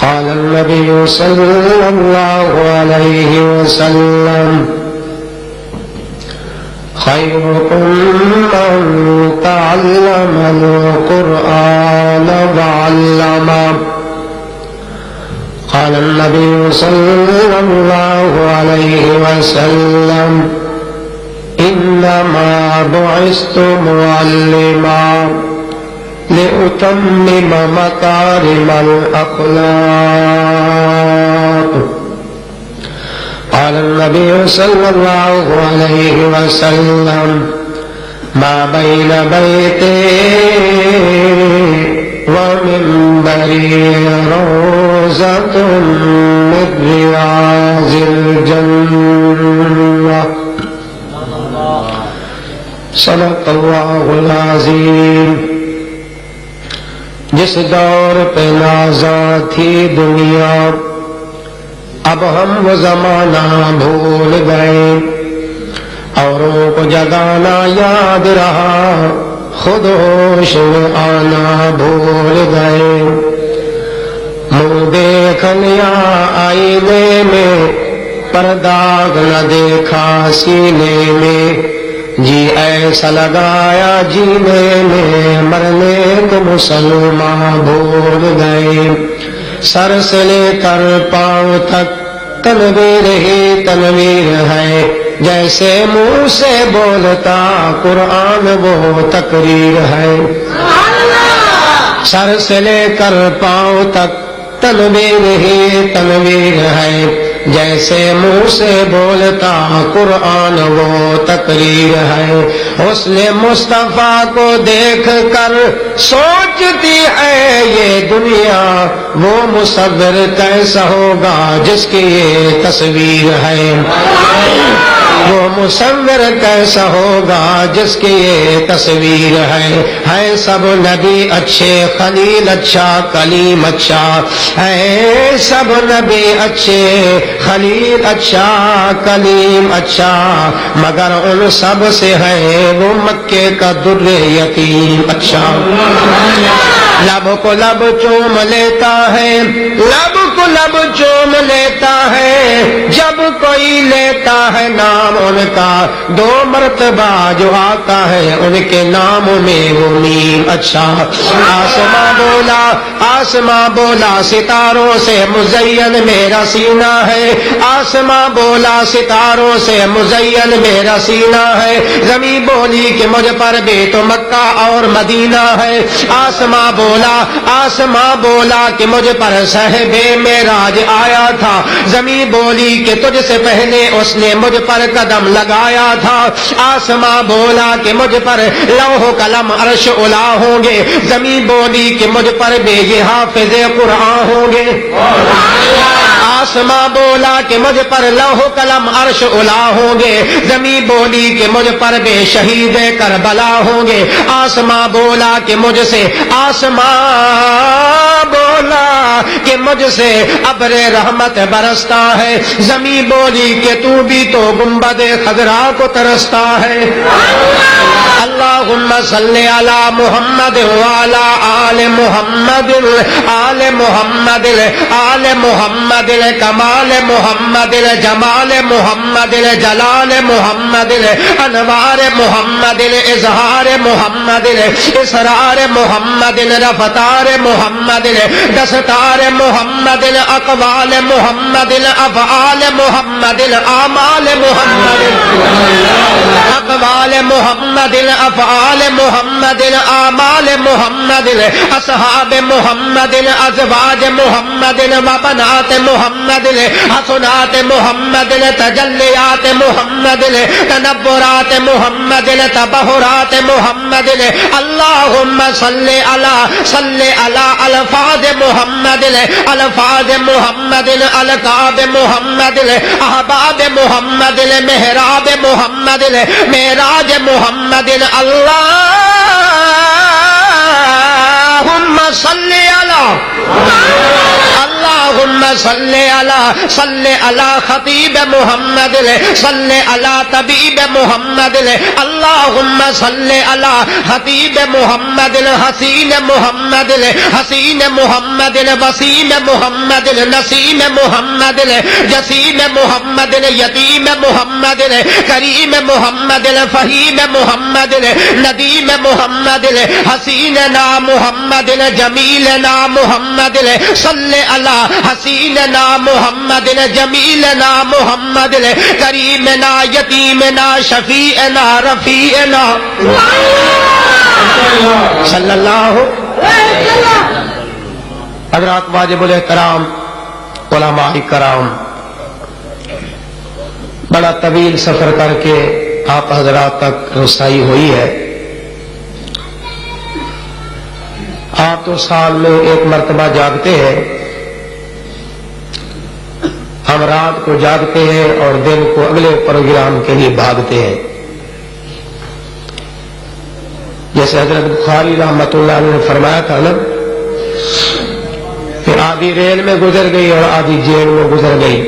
قال النبي صلى الله عليه وسلم خيركم من تعلم القرآن وعلمه. قال النبي صلى الله عليه وسلم إنما بعثت معلما لأتمم مكارم الأخلاق. قال النبي صلى الله عليه وسلم ما بين بيتي ومنبري روضة من رياض الجنة صدق الله العظيم. جس دور پہ نازاں تھی دنیا اب ہم وہ زمانہ بھول گئے، اوروں کو جگانا یاد رہا خود ہوش میں آنا بھول گئے. منہ دیکھ لیا آئینے میں پر داغ نہ دیکھا سینے میں، جی ایسا لگایا جینے میں مرنے کو مسلمان بھول گئے. سر سے لے کر پاؤں تک تنویر ہی تنویر ہے، جیسے منہ سے بولتا قرآن وہ تقریر ہے. سر سے لے کر پاؤں تک تنویر ہی تنویر ہے، جیسے منہ سے بولتا قرآن وہ تقریر ہے. حسن مصطفیٰ کو دیکھ کر سوچتی ہے یہ دنیا، وہ مصور کیسا ہوگا جس کی یہ تصویر ہے. وہ مصور کیسا ہوگا جس کی یہ تصویر ہے. سب نبی اچھے خلیل اچھا کلیم اچھا ہے، سب نبی اچھے خلیل اچھا کلیم اچھا، مگر ان سب سے ہے وہ مکے کا در یتیم اچھا. لب کو لب چوم لیتا ہے، لب کو لب چوم لیتا ہے، جب کوئی لیتا ہے نام ان کا دو مرتبہ جو آتا ہے ان کے ناموں میں وہ نیم اچھا. آسماں بولا آسماں بولا ستاروں سے مزین میرا سینہ ہے، آسماں بولا ستاروں سے مزین میرا سینہ ہے. زمین بولی کہ مجھ پر بھی تو مکہ اور مدینہ ہے. آسماں بولا کہ مجھ پر صاحب معراج آیا تھا. زمین بولی کہ تجھ سے پہلے اس نے مجھ پر قدم لگایا تھا. آسماں بولا کہ مجھ پر لوح قلم عرش الا ہوں گے. زمین بولی کہ مجھ پر بھی یہ حافظ قرآن ہوں گے. آسماں بولا کہ مجھ پر لوح قلم عرش الا ہوں گے. زمین بولی کہ مجھ پر بے شہید کربلا ہوں گے. آسماں بولا کہ مجھ سے آسماں بولا کہ مجھ سے ابر رحمت برستا ہے. زمین بولی کہ تو بھی تو گنبد خضرا کو ترستا ہے. اللہم صلی علی محمد وعلی آل محمد آل محمد آل محمد کمال محمد جمال محمد جلال محمد انوار محمد اظہار محمد اسرار محمد رفتار محمد دستار محمد اقوال محمد افعال محمد اعمال محمد اقوال محمد افعال محمد اعمال محمد اصحاب محمد ازواج محمد وبنات محمد حسنات محمد تجلیات محمد تنبرات محمد تبہرات محمد. اللہم صلی علی الفاظ محمد الفاظ محمد الکعب محمد احباب محمد محراب محمد معراج محمد. اللہم صلی اللہم صلی علی خطیب محمد صلی علی طبیب محمد. اللہم صلی علی خطیب محمد حسین محمد حسین محمد وسیم محمد نسیم محمد جسیم محمد یتیم محمد کریم محمد فہیم محمد ندیم محمد حسین نام محمد جمیل نام محمد صلی علی حسین نام محمد جمیل نام محمد کریم نا یتیم نا شفیع نا رفیع نا صلی اللہ. حضرات واجب الاحترام علماء کرام، بڑا طویل سفر کر کے آپ حضرات تک رسائی ہوئی ہے. آپ تو سال میں ایک مرتبہ جاگتے ہیں، ہم رات کو جاگتے ہیں اور دن کو اگلے پروگرام کے لیے بھاگتے ہیں. جیسے حضرت بخاری رحمۃ اللہ علیہ نے فرمایا تھا نا کہ آدھی ریل میں گزر گئی اور آدھی جیل میں گزر گئی.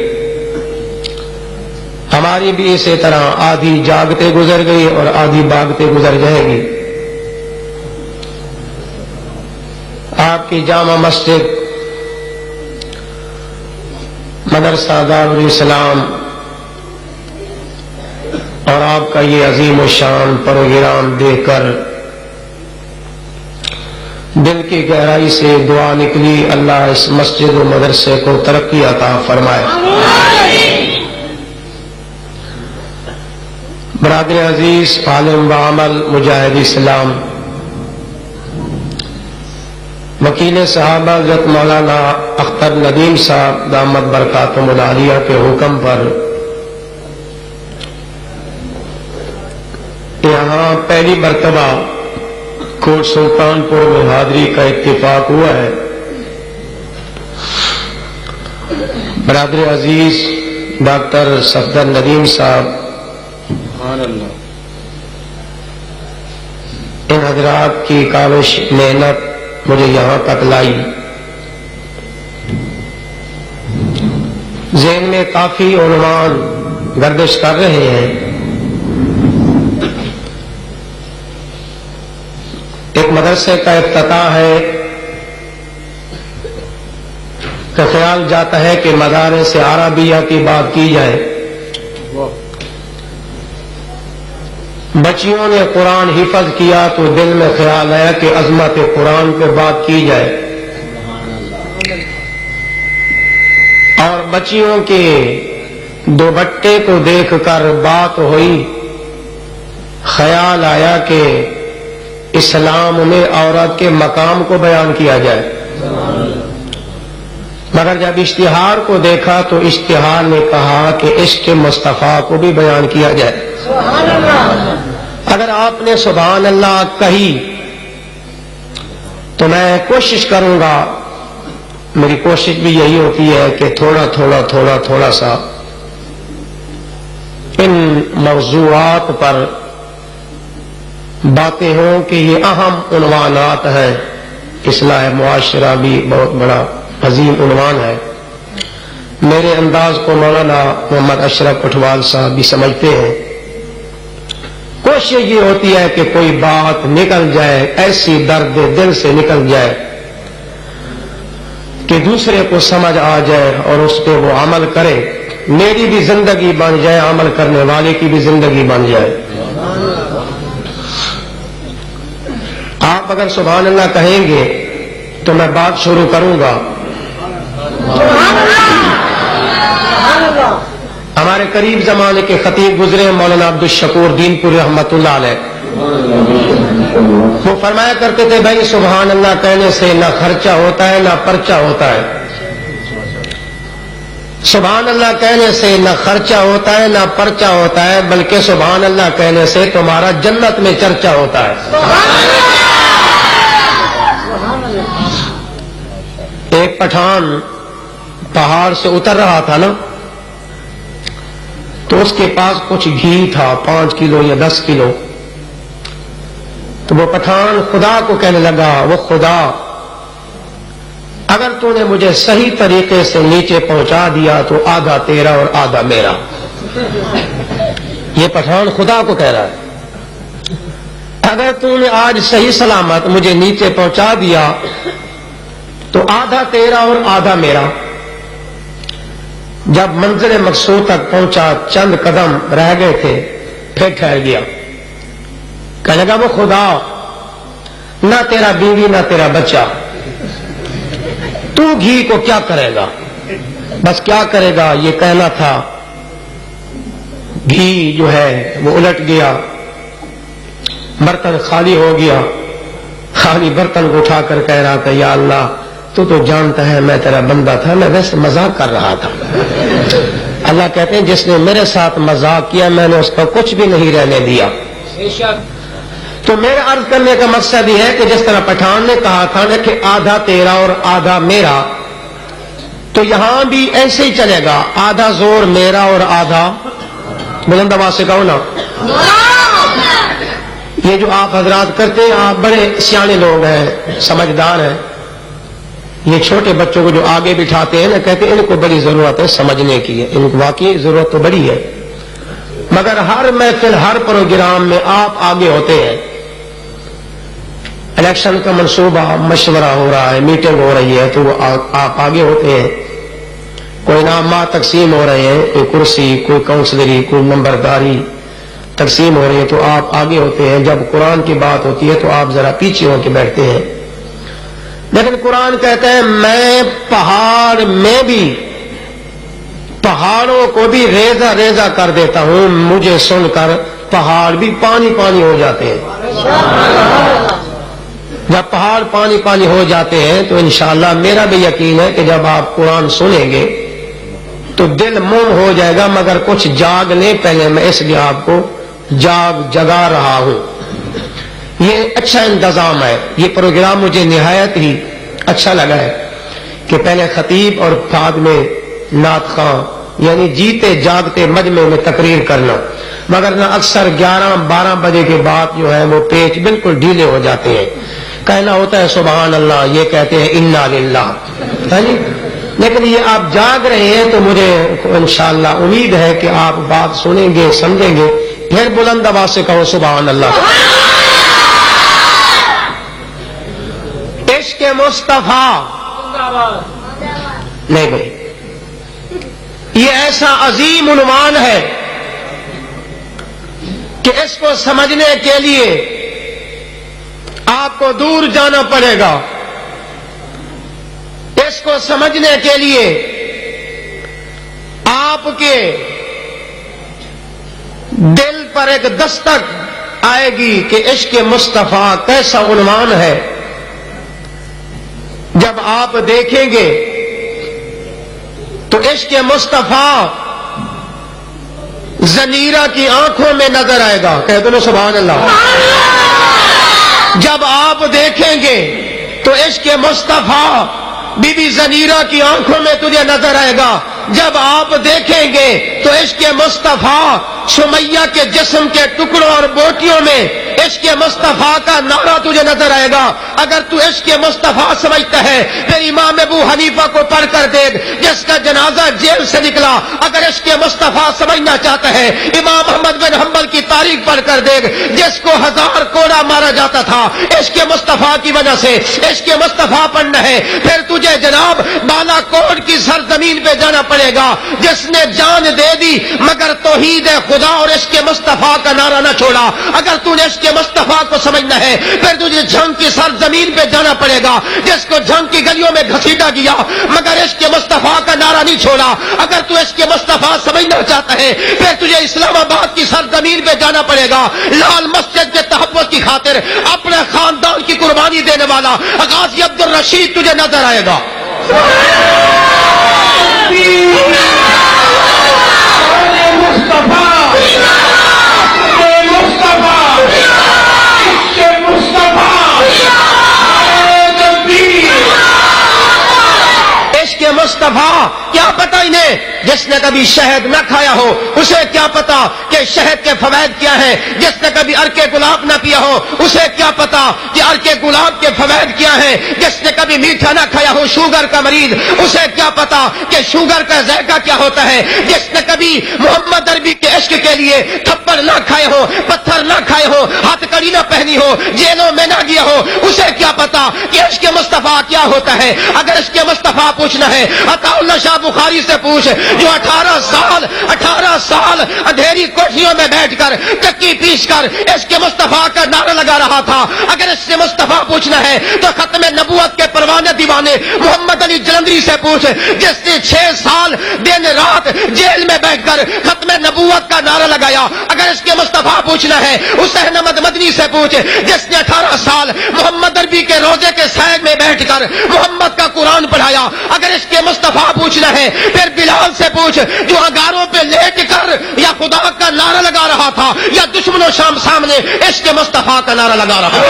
ہماری بھی اسی طرح آدھی جاگتے گزر گئی اور آدھی بھاگتے گزر جائے گی. آپ کی جامع مسجد مدرسہ دارالاسلام اور آپ کا یہ عظیم الشان پروگرام دیکھ کر دل کی گہرائی سے دعا نکلی، اللہ اس مسجد و مدرسے کو ترقی عطا فرمائے. برادر عزیز، عالم و عمل، مجاہد اسلام، وکیل صحابہ حضرت مولانا اختر ندیم صاحب دامت برکاتہم العالیہ کے حکم پر یہاں پہلی مرتبہ کوٹ سلطان پور میں حاضری کا اتفاق ہوا ہے. برادر عزیز ڈاکٹر صفدر ندیم صاحب، ان حضرات کی کاوش محنت مجھے یہاں تک لائی. ذہن میں کافی عنوان گردش کر رہے ہیں. ایک مدرسے کا افتتاح ہے کہ خیال جاتا ہے کہ مدارس عربیہ کی بات کی جائے. بچیوں نے قرآن حفظ کیا تو دل میں خیال آیا کہ عظمت قرآن پہ بات کی جائے. اور بچیوں کے دوپٹے کو دیکھ کر بات ہوئی، خیال آیا کہ اسلام میں عورت کے مقام کو بیان کیا جائے. مگر جب اشتہار کو دیکھا تو اشتہار نے کہا کہ عشق مصطفیٰ کو بھی بیان کیا جائے. اگر آپ نے سبحان اللہ کہی تو میں کوشش کروں گا، میری کوشش بھی یہی ہوتی ہے کہ تھوڑا سا ان موضوعات پر باتیں ہوں کہ یہ اہم عنوانات ہیں. اصلاح معاشرہ بھی بہت بڑا عظیم عنوان ہے. میرے انداز کو مولانا محمد اشرف اٹھوال صاحب بھی سمجھتے ہیں. کوشش یہ ہوتی ہے کہ کوئی بات نکل جائے، ایسی درد دل سے نکل جائے کہ دوسرے کو سمجھ آ جائے اور اس پہ وہ عمل کرے. میری بھی زندگی بن جائے، عمل کرنے والے کی بھی زندگی بن جائے. آپ اگر سبحان اللہ کہیں گے تو میں بات شروع کروں گا. ہمارے قریب زمانے کے خطیب گزرے مولانا عبد الشکور دین پور رحمۃ اللہ علیہ، وہ فرمایا کرتے تھے بھائی سبحان اللہ کہنے سے نہ خرچہ ہوتا ہے نہ پرچہ ہوتا ہے. سبحان اللہ کہنے سے نہ خرچہ ہوتا ہے نہ پرچہ ہوتا ہے، بلکہ سبحان اللہ کہنے سے تمہارا جنت میں چرچا ہوتا ہے. ایک پٹھان پہاڑ سے اتر رہا تھا نا، تو اس کے پاس کچھ گھی تھا 5 کلو یا 10 کلو. تو وہ پٹھان خدا کو کہنے لگا، وہ خدا اگر تو نے مجھے صحیح طریقے سے نیچے پہنچا دیا تو آدھا تیرا اور آدھا میرا. یہ پٹھان خدا کو کہہ رہا ہے، اگر تو نے آج صحیح سلامت مجھے نیچے پہنچا دیا تو آدھا تیرا اور آدھا میرا. جب منزل مقصود تک پہنچا چند قدم رہ گئے تھے، پھر ٹھہر گیا. کہنے لگا وہ خدا نہ تیرا بیوی نہ تیرا بچہ، تو گھی کو کیا کرے گا؟ بس کیا کرے گا یہ کہنا تھا. گھی جو ہے وہ الٹ گیا، برتن خالی ہو گیا. خالی برتن کو اٹھا کر کہہ رہا تھا یا اللہ تو جانتا ہے میں تیرا بندہ تھا، میں ویسے مذاق کر رہا تھا. اللہ کہتے ہیں جس نے میرے ساتھ مذاق کیا میں نے اس کو کچھ بھی نہیں رہنے دیا. تو میرا عرض کرنے کا مقصد یہ ہے کہ جس طرح پٹھان نے کہا تھا نا کہ آدھا تیرا اور آدھا میرا، تو یہاں بھی ایسے ہی چلے گا، آدھا زور میرا اور آدھا بلند آواز سے کہو نا. یہ جو آپ حضرات کرتے ہیں، آپ بڑے سیانے لوگ ہیں، سمجھدار ہیں. یہ چھوٹے بچوں کو جو آگے بٹھاتے ہیں نا، کہتے ہیں ان کو بڑی ضرورت ہے سمجھنے کی ہے، ان کو واقعی ضرورت تو بڑی ہے، مگر ہر محفل ہر پروگرام میں آپ آگے ہوتے ہیں. الیکشن کا منصوبہ مشورہ ہو رہا ہے، میٹنگ ہو رہی ہے، تو آپ آگے ہوتے ہیں. کوئی انعامات تقسیم ہو رہے ہیں، کوئی کرسی، کوئی کونسلری، کوئی نمبرداری تقسیم ہو رہی ہے، تو آپ آگے ہوتے ہیں. جب قرآن کی بات ہوتی ہے تو آپ ذرا پیچھے ہو کے بیٹھتے ہیں. لیکن قرآن کہتا ہے میں پہاڑ میں بھی، پہاڑوں کو بھی ریزہ ریزہ کر دیتا ہوں، مجھے سن کر پہاڑ بھی پانی پانی ہو جاتے ہیں. جب پہاڑ پانی پانی ہو جاتے ہیں تو انشاءاللہ میرا بھی یقین ہے کہ جب آپ قرآن سنیں گے تو دل موم ہو جائے گا، مگر کچھ جاگ لیں پہلے، میں اس لیے آپ کو جگا رہا ہوں. یہ اچھا انتظام ہے. یہ پروگرام مجھے نہایت ہی اچھا لگا ہے کہ پہلے خطیب اور بعد میں نعت خواں، یعنی جیتے جاگتے مجمع میں تقریر کرنا. مگر نہ اکثر 11-12 بجے کے بعد جو ہے وہ پیچ بالکل ڈھیلے ہو جاتے ہیں. کہنا ہوتا ہے سبحان اللہ، یہ کہتے ہیں انا للہ. لیکن یہ آپ جاگ رہے ہیں تو مجھے انشاءاللہ امید ہے کہ آپ بات سنیں گے، سمجھیں گے. پھر بلند آواز سے کہو سبحان اللہ. عشق مصطفیٰ نہیں بھائی، یہ ایسا عظیم عنوان ہے کہ اس کو سمجھنے کے لیے آپ کو دور جانا پڑے گا. اس کو سمجھنے کے لیے آپ کے دل پر ایک دستک آئے گی کہ عشق مصطفیٰ کیسا عنوان ہے. جب آپ دیکھیں گے تو عشق مصطفیٰ زنیرہ کی آنکھوں میں نظر آئے گا. کہہ دو نا سبحان اللہ. جب آپ دیکھیں گے تو عشق مصطفیٰ بی بی زنیرہ کی آنکھوں میں تجھے نظر آئے گا. جب آپ دیکھیں گے تو عشق مصطفیٰ سمیہ کے جسم کے ٹکڑوں اور بوٹیوں میں عشق مصطفیٰ کا نعرہ تجھے نظر آئے گا. اگر تو عشق مصطفیٰ سمجھتا ہے پھر امام ابو حنیفہ کو پڑھ کر دیکھ جس کا جنازہ جیل سے نکلا. اگر عشق مصطفیٰ سمجھنا چاہتا ہے امام احمد بن حنبل کی تاریخ پڑھ کر دیکھ جس کو 1000 کوڑا مارا جاتا تھا عشق مصطفیٰ کی وجہ سے. عشق مصطفیٰ پڑھنا ہے پھر تجھے جناب بالا کوٹ کی سرزمین پہ جانا پڑے گا جس نے جان دے دی مگر توحید خدا اور عشق مصطفیٰ کا نعرہ نہ چھوڑا. اگر تو نے عشق مصطفیٰ کو سمجھنا ہے پھر تجھے جنگ کی سرزمین پہ جانا پڑے گا جس کو جنگ کی گلیوں میں گھسیٹا گیا مگر عشق مصطفیٰ کا نعرہ نہیں چھوڑا. اگر تو عشق مصطفیٰ سمجھنا چاہتا ہے پھر تجھے اسلام آباد کی سرزمین پہ جانا پڑے گا. لال مسجد کے تحفظ کی خاطر اپنے خاندان کی قربانی دینے والا غازی عبد الرشید تجھے نظر آئے گا. مصطفیٰ کیا پتہ انہیں جس نے کبھی شہد نہ کھایا ہو اسے کیا پتا کہ شہد کے فوائد کیا ہیں. جس نے کبھی عرق گلاب نہ پیا ہو اسے کیا پتا کہ عرق گلاب کے فوائد کیا ہیں. جس نے کبھی میٹھا نہ کھایا ہو شوگر کا مریض اسے کیا پتا کہ شوگر کا ذائقہ کیا ہوتا ہے. جس نے کبھی محمد عربی کے عشق کے لیے تھپڑ نہ کھائے ہو، پتھر نہ کھائے ہو، ہاتھ کڑی نہ پہنی ہو، جیلوں میں نہ گیا ہو اسے کیا پتا کہ عشق مصطفیٰ کیا ہوتا ہے. اگر عشق مصطفیٰ پوچھنا ہے عطا اللہ شاہ بخاری سے پوچھ جو 18 سال اندھیری کوٹھیوں میں بیٹھ کر چکی پیش کر عشق مصطفیٰ کا نعرہ لگا رہا تھا. اگر عشق مصطفیٰ پوچھنا ہے تو ختم نبوت کے پروانے دیوانے محمد علی جلندری سے پوچھ جس نے 6 سال دن رات جیل میں بیٹھ کر ختم نبوت کا نعرہ لگایا. اگر عشق مصطفیٰ پوچھنا ہے حسین احمد مدنی سے پوچھ جس نے 18 سال محمد عربی کے روزے کے سائے میں بیٹھ کر محمد کا قرآن پڑھایا. اگر عشق مصطفیٰ پوچھنا ہے پھر بلال سے پوچھ جو انگاروں پہ لیٹ کر یا خدا کا نعرہ لگا رہا تھا یا دشمنوں شام سامنے عشق مصطفیٰ کا نعرہ لگا رہا تھا.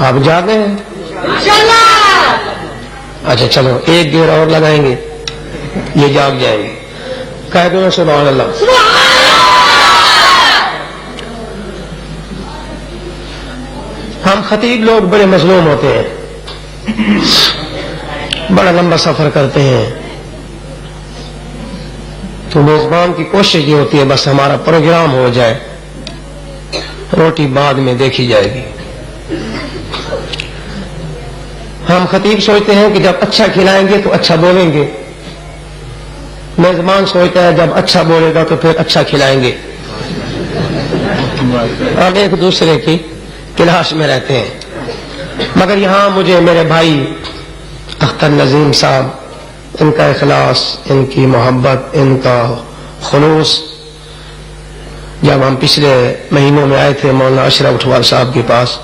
آپ جاگے ہیں؟ اچھا چلو ایک گیر اور لگائیں گے, یہ جاگ جائیں گے. کہہ دو نا سبحان اللہ. ہم خطیب لوگ بڑے مظلوم ہوتے ہیں, بڑا لمبا سفر کرتے ہیں, تو میزبان کی کوشش یہ ہوتی ہے بس ہمارا پروگرام ہو جائے, روٹی بعد میں دیکھی جائے گی. ہم خطیب سوچتے ہیں کہ جب اچھا کھلائیں گے تو اچھا بولیں گے, میزبان سوچتا ہے جب اچھا بولے گا تو پھر اچھا کھلائیں گے. ہم ایک دوسرے کی تلاش میں رہتے ہیں. مگر یہاں مجھے میرے بھائی اختر نظیم صاحب, ان کا اخلاص, ان کی محبت, ان کا خلوص, جب ہم پچھلے مہینوں میں آئے تھے مولانا اشرف اٹھوال صاحب کے پاس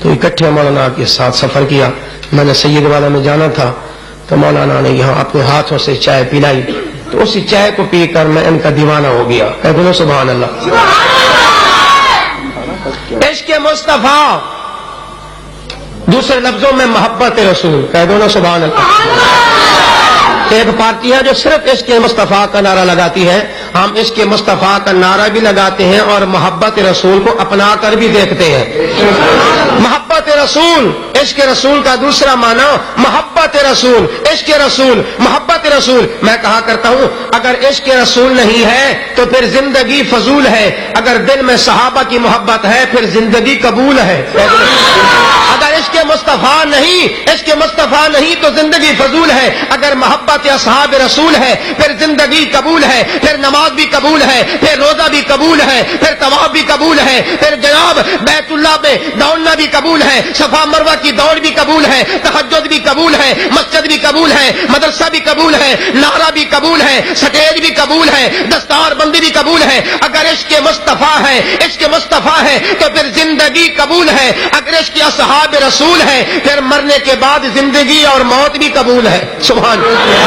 تو اکٹھے مولانا کے ساتھ سفر کیا. میں نے سید والا میں جانا تھا تو مولانا نے یہاں اپنے ہاتھوں سے چائے پلائی, تو اسی چائے کو پی کر میں ان کا دیوانہ ہو گیا. کہہ دو سبحان اللہ. عشق مصطفیٰ, دوسرے لفظوں میں محبت رسول. کہہ دو سبحان اللہ. ایک پارٹی ہے جو صرف عشق مصطفیٰ کا نعرہ لگاتی ہے, ہم عشق مصطفیٰ کا نعرہ بھی لگاتے ہیں اور محبت رسول کو اپنا کر بھی دیکھتے ہیں. محبت رسول, عشق رسول کا دوسرا معنی محبت رسول, عشق رسول, محبت رسول. میں کہا کرتا ہوں اگر عشق رسول نہیں ہے تو پھر زندگی فضول ہے, اگر دل میں صحابہ کی محبت ہے پھر زندگی قبول ہے. اگر عشق مصطفیٰ نہیں, عشق مصطفیٰ نہیں تو زندگی فضول ہے, اگر محبت اصحاب رسول ہے پھر زندگی قبول ہے, پھر نماز بھی قبول ہے, پھر روزہ بھی قبول ہے, پھر طواف بھی قبول ہے, پھر جناب بیت اللہ میں دوڑنا بھی قبول ہے, صفا مروہ کی دوڑ بھی قبول ہے, تہجد بھی قبول ہے, مسجد بھی قبول ہے, مدرسہ بھی قبول ہے, نعرہ بھی قبول ہے, سٹیج بھی قبول ہے, دستار بندی بھی قبول ہے. اگر عشق مصطفیٰ ہے, عشق مصطفیٰ ہے تو پھر زندگی قبول ہے. اگر عشق اصحاب رسول ہے پھر مرنے کے بعد زندگی اور موت بھی قبول ہے. سبحان اللہ.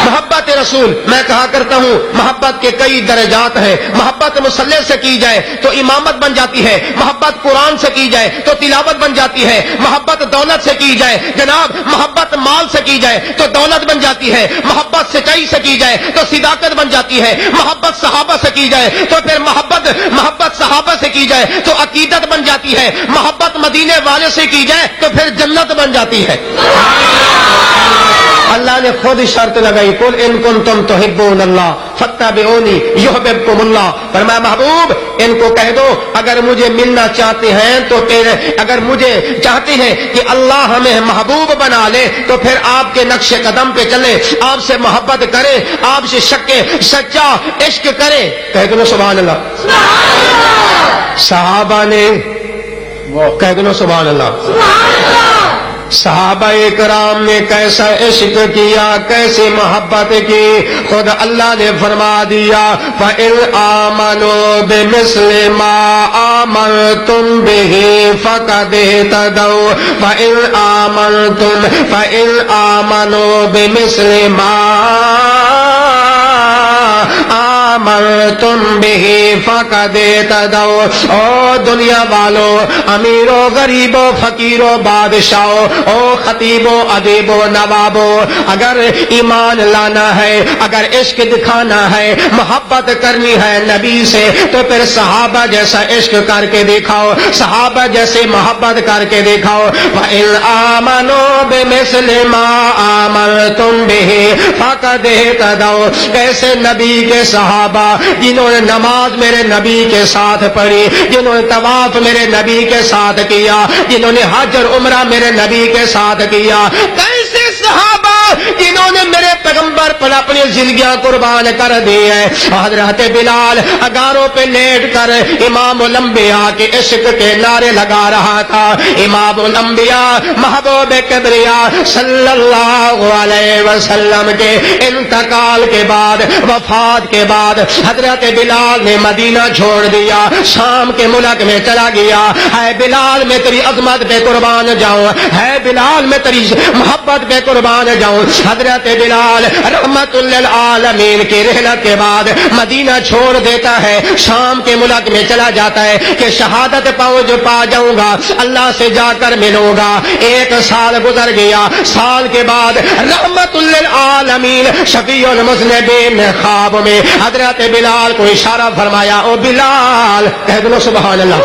محبت رسول, میں کہا کرتا ہوں محبت کے کئی درجات ہیں. محبت مصلی سے کی جائے تو امامت بن جاتی ہے, محبت قرآن سے کی جائے تو تلاوت بن جاتی ہے, محبت دولت سے کی جائے جناب, محبت مال سے کی جائے تو دولت بن جاتی ہے, محبت سچائی سے کی جائے تو صداقت بن جاتی ہے, محبت صحابہ سے کی جائے تو پھر محبت صحابہ سے کی جائے تو عقیدت بن جاتی ہے, محبت مدینے والے سے کی جائے تو پھر جنت بن جاتی ہے. اللہ نے خود شرط لگائی, قل ان کنتم تحبون اللہ فاتبعونی یحببکم اللہ. فرمایا محبوب ان کو کہہ دو اگر مجھے ملنا چاہتے ہیں تو پھر, اگر مجھے چاہتے ہیں کہ اللہ ہمیں محبوب بنا لے تو پھر آپ کے نقش قدم پہ چلے, آپ سے محبت کرے, آپ سے سچا عشق کرے. کہہ دو سبحان اللہ. صحابہ نے, کہہ دو سبحان اللہ, صحابہ کرام نے کیسا عشق کیا, کیسی محبت کی. خود اللہ نے فرما دیا فَإِنْ آمَنُوا بِمِثْلِ مَا آمَنْتُمْ بِهِ فَقَدِ اهْتَدَوْا. فَإِنْ آمَنُوا بِمِثْلِ مَا آمنتم به فقد اهتدوا. او دنیا والو, امیرو غریبو, فقیرو, بادشاہو, او خطیبو, ادیبو, نوابو, اگر ایمان لانا ہے, اگر عشق دکھانا ہے, محبت کرنی ہے نبی سے تو پھر صحابہ جیسا عشق کر کے دکھاؤ, صحابہ جیسے محبت کر کے دکھاؤ. فَإِنْ آمَنُوا بِمِثْلِ مَا آمَنْتُمْ بِهِ فَقَدْ اهْتَدَوْا. کیسے نبی کے صحابہ جنہوں نے نماز میرے نبی کے ساتھ پڑھی, جنہوں نے طواف میرے نبی کے ساتھ کیا, جنہوں نے حج اور عمرہ میرے نبی کے ساتھ کیا. کیسے صحابہ جنہوں نے میرے پیغمبر پیغمبر پر اپنی زندگیاں قربان کر دی ہے. حضرت بلال اگاروں پہ لیٹ کر امام الانبیاء کے عشق کے نعرے لگا رہا تھا. امام الانبیاء محبوب کبریا صلی اللہ علیہ وسلم کے انتقال کے بعد، وفات کے بعد حضرت بلال نے مدینہ چھوڑ دیا، شام کے ملک میں چلا گیا. ہے بلال میں تیری عظمت پہ قربان جاؤں، ہے بلال میں تیری محبت پہ قربان جاؤں. حضرت بلال رحمت للعالمین کی رحلت کے بعد مدینہ چھوڑ دیتا ہے، شام کے ملک میں چلا جاتا ہے کہ شہادت پا جاؤں گا، اللہ سے جا کر ملوں گا. 1 سال گزر گیا. سال کے بعد رحمت للعالمین شفیع المذنبین نے خواب میں حضرت بلال کو اشارہ فرمایا، او بلال، کہہ دو سبحان اللہ.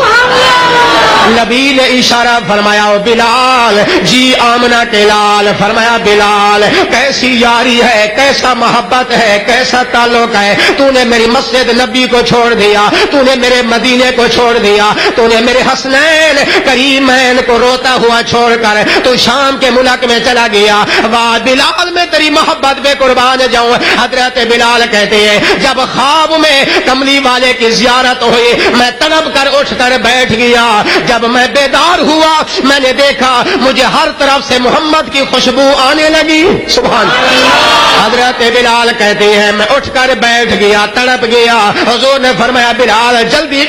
نبی نے اشارہ فرمایا، او بلال، جی آمنہ کے لال. فرمایا بلال کیسی یاری ہے، کیسا محبت ہے، کیسا تعلق ہے. تو نے میری مسجد نبی کو چھوڑ دیا، تو نے میرے مدینے کو چھوڑ دیا، تو نے میرے حسنین کریمین کو روتا ہوا چھوڑ کر تو شام کے ملک میں چلا گیا. واہ بلال میں تیری محبت پہ قربان جاؤں. حضرت بلال کہتے ہیں جب خواب میں کملی والے کی زیارت ہوئی میں تڑپ کر اٹھ کر بیٹھ گیا. جب میں بیدار ہوا میں نے دیکھا مجھے ہر طرف سے محمد کی خوشبو آنے لگی. سبحان اللہ. حضرت بلال کہتے ہیں میں اٹھ کر بیٹھ گیا، تڑپ گیا. حضور نے فرمایا بلال جلدی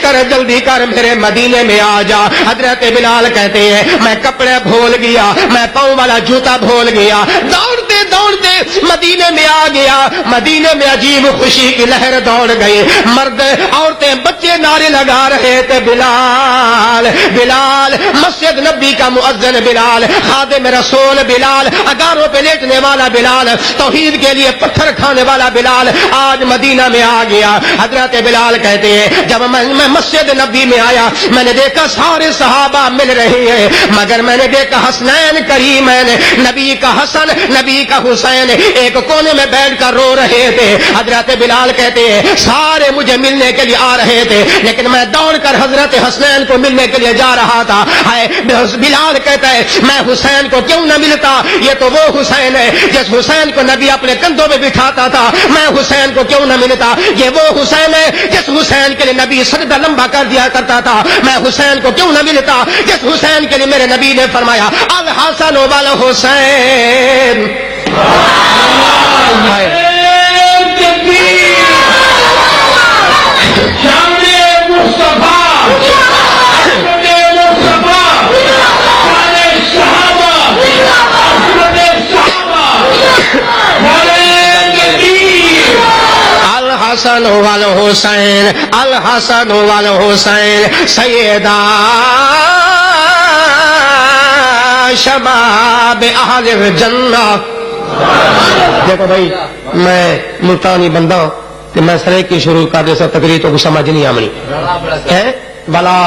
کر میرے مدینے میں آ جا. حضرت بلال کہتے ہیں میں کپڑے بھول گیا، میں پاؤں والا جوتا بھول گیا، دوڑتے دوڑتے مدینے میں آ گیا. مدینے میں عجیب خوشی کی لہر دوڑ گئی. مرد عورتیں بچے نعرے لگا رہے تھے، بلال بلال، مسجد نبی کا مؤذن بلال، خادم رسول بلال، اگاروں پہ لیٹنے والا بلال، توحید کے لیے پتھر کھانے والا بلال آج مدینہ میں آ گیا. حضرت بلال کہتے ہیں جب میں مسجد نبی میں آیا میں نے دیکھا سارے صحابہ مل رہے ہیں، مگر میں نے دیکھا حسنین کریمین، نبی کا حسن نبی کا حسین ایک کونے میں بیٹھ کر رو رہے تھے. حضرت بلال کہتے ہیں سارے مجھے ملنے کے لیے آ رہے تھے لیکن میں دوڑ کر حضرت حسنین کو ملنے کے لیے جا رہا تھا. بلال کہتا ہے میں حسین کو کیوں نہ ملتا، یہ تو وہ حسین ہے جس حسین کو نبی اپنے کندھوں میں بٹھاتا تھا. میں حسین کو کیوں نہ ملتا، یہ وہ حسین ہے جس حسین کے لیے نبی سجدہ لمبا کر دیا کرتا تھا. میں حسین کو کیوں نہ ملتا جس حسین کے لیے میرے نبی نے فرمایا الحسن والحسین. الحسن والحسین الحسن والحسین سیدہ شباب اہل الجنہ. دیکھو بھائی میں ملتانی بندہ ہوں کہ میں سریکی شروع کر دے سا تقریر تو کچھ سمجھ نہیں آمنی ہے. ولا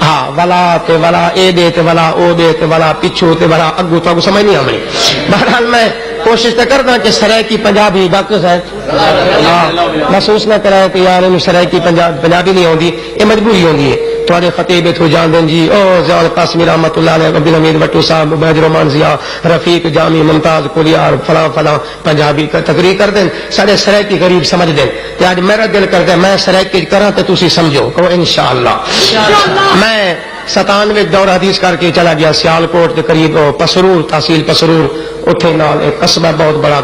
ہاں ولا تے ولا اے دے تے ولا او دے تے ولا پچھو تے ولا اگو تو سمجھ نہیں آمنی. بہرحال میں کوشش تو کرتا کہ سرائکی پنجابی ڈاکٹر صاحب محسوس نہ کرائے کہ یار انہوں سرائکی پنجابی نہیں ہوتی، یہ مجبوری ہوتی ہے. تھوڑے خطیب اتو جان دیں جی او زیال قاسمی رحمت اللہ علیہ، عبد الحمید بٹو صاحب، عبید الرحمان ضیاء، رفیق جامی، ممتاز کولیار، فلاں فلاں پنجابی کا تقریر کر دیں، سارے سرائکی غریب سمجھ دیں. آج میرا دل کرتا ہے میں سرائکی کرا تو تسی سمجھو کہ انشاءاللہ. میں 97 دور حدیث کر کے چلا گیا سیالکوٹ کے قریب پسرور، تحصیل پسرور، اتنے نال ایک قصبہ بہت بڑا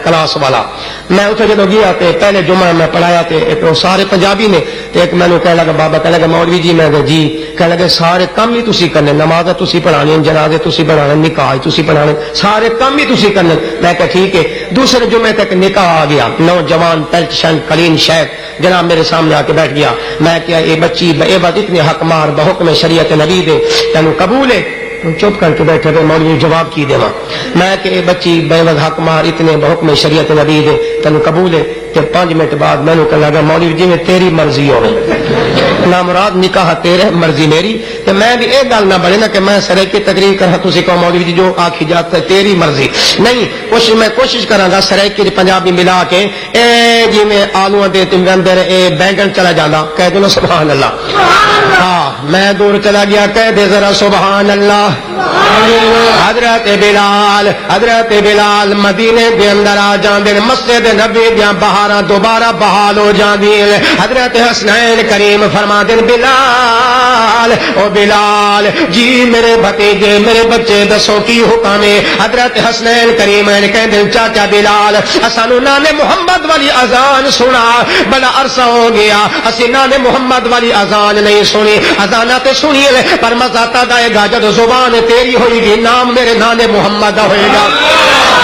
کلاس والا. میں اتنے جدو گیا تے پہلے جمعہ میں پڑھایا تے ایک سارے پنجابی نے تے ایک مینو کہنے لگا بابا کہنے لگا مولوی جی، میں جی کہنے لگے سارے کام ہی تسی کرنے، نماز تسی پڑھانے، جنازے تسی پڑھانے، نکاح تسی پڑھانے، سارے کام ہی تسی کرنے. میں کہا ٹھیک ہے. دوسرے جمعے تک نکاح آ گیا، نوجوان پلٹ شن کلین شیخ جناب میرے سامنے آ کے بیٹھ گیا. میں کیا یہ بچی اے بات اتنے حق مار بحکم شریعت نبی دے تینوں قبول ہے؟ چپ کر کے بیٹھے تھے مولوی جواب کی دیوا. میں کہ اے بچی بے وز حق مار اتنے بحکم شریعت نبی دے تینوں قبول ہے؟ کہ 5 منٹ بعد میں نے کہا لگا مولوی جی میں تیری مرضی ہو نہ مراد نکاح تیرے مرضی میری. تو میں بھی ایک گل نہ بڑھے نا کہ میں سرے کی تقریر کرا تسی کہو مولوی جی جو آکھی جاتا ہے تیری مرضی نہیں. میں کوشش کراں گا سرے کی پنجابی ملا کے اے جی میں آلو دے تم اندر اے بینگن چلا جانا کہہ دو نا سبحان اللہ. ہاں میں دور چلا گیا کہہ دے ذرا سبحان اللہ. حضرت بلال مدینے دے اندر آ جاندے، مسجد نبی دیاں بہاراں دوبارہ بحال ہو جاندیاں۔ حضرت حسنین کریم فرماندے بلال او بلال جی میرے بھتیجے میرے بچے دسو کی حکم ہے؟ حضرت حسنین کریم کہندے چاچا بلال اسانو نانے محمد والی اذان سنا، بڑا عرصہ ہو گیا اسی نانے محمد والی اذان نہیں سنی، اذاناں تے سنی پر مزہ تد آئے گا جب زبان تیری ہوئی گی، نام میرے نانے محمد ہوئے گا۔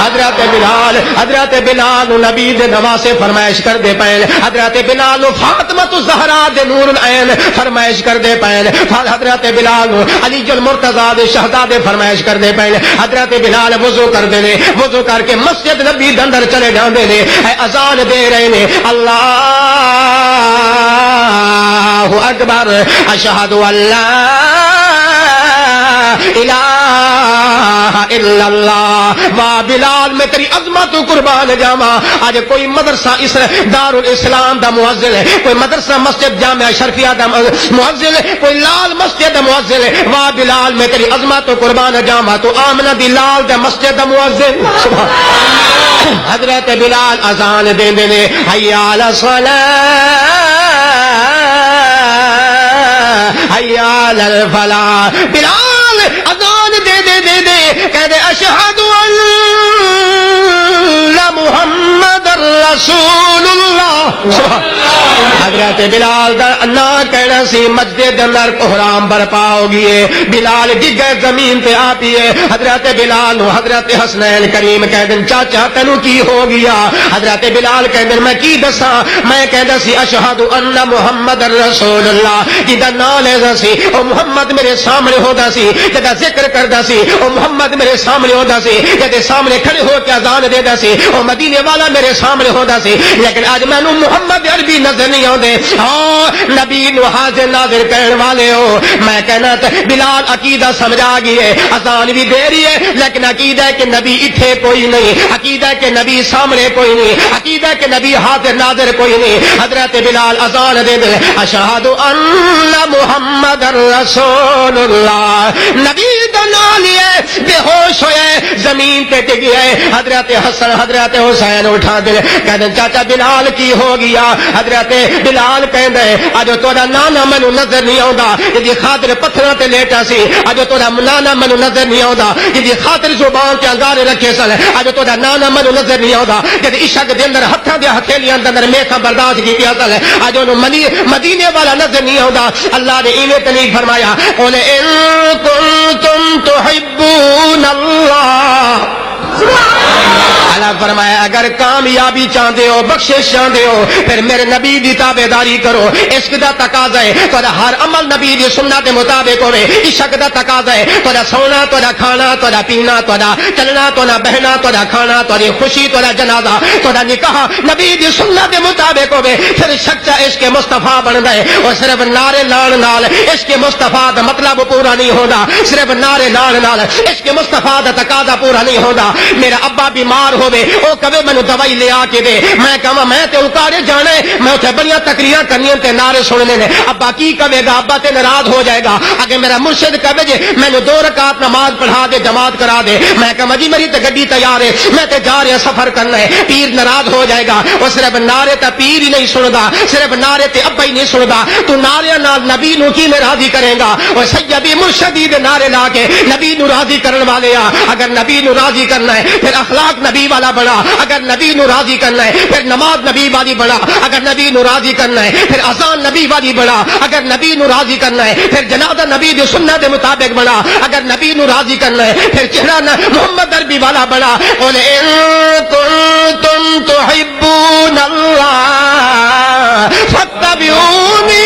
حضرت بلال نبی دے نواسے فرمائش کر دے پین، حضرت بلال فاطمہ الزہرا دے نور العین فرمائش کر دے پین، حضرت بلال علی المرتضی دے شہزادے فرمائش کر دے پین۔ حضرت بلال وضو کر دے نے، وضو کر کے مسجد نبی دے اندر چلے جاندے نے، اذان دے رہے نے اللہ اکبر اشہد ان لا الہ الا اللہ واہ بلال میں تیری عظمت تو قربان جاواں۔ آج کوئی مدرسہ اس دار الاسلام دا مؤذن ہے، کوئی مدرسہ مسجد جامعہ شرفیہ دا مؤذن ہے، کوئی لال مسجد دا مؤذن ہے، واہ بلال میں تیری عظمت تو قربان جاواں تو آمنہ دی لال دا مسجد دا مؤذن۔ حضرت بلال اذان دیندے نے حی علی الصلاۃ حی علی الفلاح، بلال اذان دے دے دے دے کہہ دے اشہد ان محمد رسول اللہ۔ حضرت بلال دا انا کہنا سی مسجد اندر کوہرام برپا ہو گئے، بلال ڈگے زمین پہ آتی ہے، حضرت بلال نو حضرت حسنین کریم کہہ دن چاچا تینو کی ہو گیا؟ حضرت بلال کہہ دن میں کی دساں، میں کہدا سی اشہد ان محمد رسول اللہ، جدا نام لیدا سی او محمد میرے سامنے ہوندا سی، جدا ذکر کردا سی او محمد میرے سامنے ہوندا سی، جدے سامنے کھڑے ہو کے اذان دیندا سی او مدینے والا میرے سامنے ہوندا سی، لیکن اج مینوں محمد عربی نظر نہیں آندے، ہاں نبی نو حاضر ناظر کہن والے ہو۔ میں کہنا بلال عقیدہ سمجھا گئی ہے، اذان بھی دے رہی ہے لیکن عقیدہ ہے کہ نبی اتھے کوئی نہیں، عقیدہ ہے کہ نبی سامنے کوئی نہیں، عقیدہ ہے کہ نبی حاضر ناظر کوئی نہیں۔ حضرت بلال اذان دے دے اشہد ان محمد رسول اللہ، نبی دا نام لیے بے ہوش ہوئے زمین تے ڈگے، حضرت حسن حضرت حسین اٹھا دے کہندے چاچا بلال کی ہو گیا؟ حضرت بلال کہندے اج تہاڈا نانا مینوں نظر نہیں آوندا جدی خاطر پتھراں تے لیٹا سی، اج تہاڈا نانا مینوں نظر نہیں آوندا جدی خاطر زبان تے انگارے رکھے سن، اج تہاڈا نانا مینوں نظر نہیں آوندا جدی عشق دے اندر ہتھاں دے ہتھیلیاں دے اندر میکھاں برداشت کیتیاں سن، اج اونوں مدینے والا نظر نہیں آوندا۔ اللہ نے ایویں تے نہیں فرمایا قل ان کنتم تحبون اللہ، اللہ فرمایا اگر کامیابی چاہتے ہو بخشش چاہتے ہو پھر میرے نبی دی تابعداری کرو، عشق دا تقاضا ہے تہاڈا ہر عمل نبی دی سنت دے مطابق ہوے، عشق دا تقاضا ہے تہاڈا سونا تہاڈا کھانا تہاڈا پینا تہاڈا چلنا تہاڈا بہنا تہاڈا کھانا تہاڈی خوشی تہاڈا جنازہ تہاڈا نکاح نبی دی سنت دے مطابق ہوے، پھر سچا عشق مصطفیٰ بندا ہے۔ اور صرف نعرے لان نال عشق مصطفیٰ دا مطلب پورا نہیں ہوندا، صرف نعرے لان نال عشق مصطفیٰ دا تقاضا پورا نہیں ہوندا۔ میرا ابا بیمار ہوے او کبھی مینوں دوائی لے آ کے دے، میں کہاں میں تے اکاڑے جانا ہے، میں اتنے بڑیاں تقریراں کرنیاں تے نعرے سننے نے، ابا کی کہے گا؟ ابا تے ناراض ہو جائے گا۔ اگر میرا مرشد کہے جے مینوں 2 رکعت نماز پڑھا دے جماعت کرا دے، میں کہاں جی میری تے گڈی تیار ہے میں تے جا رہا سفر کرنا ہے، پیر ناراض ہو جائے گا۔ وہ صرف نعرے تے پیر ہی نہیں سندا، صرف نعرے تے ابا ہی نہیں سندا، تو نعرے نال نبی نو کی میں راضی کرے گا؟ اور سیدی مرشدی دے نعرے لا کے نبی نو راضی کرن والے آ، اگر نبی نو راضی کرنا ہے پھر اخلاق نبی والا بنا، اگر نبی نو راضی کرنا ہے پھر نماز نبی والی بنا، اگر نبی نو راضی کرنا ہے پھر اذان نبی والی بنا، اگر نبی نو راضی کرنا ہے پھر جنازہ نبی دی سنت کے مطابق بنا، اگر نبی نو راضی کرنا ہے پھر چہرہ محمد عربی والا بنا۔ قل ان کنتم تحبون اللہ فاتبعونی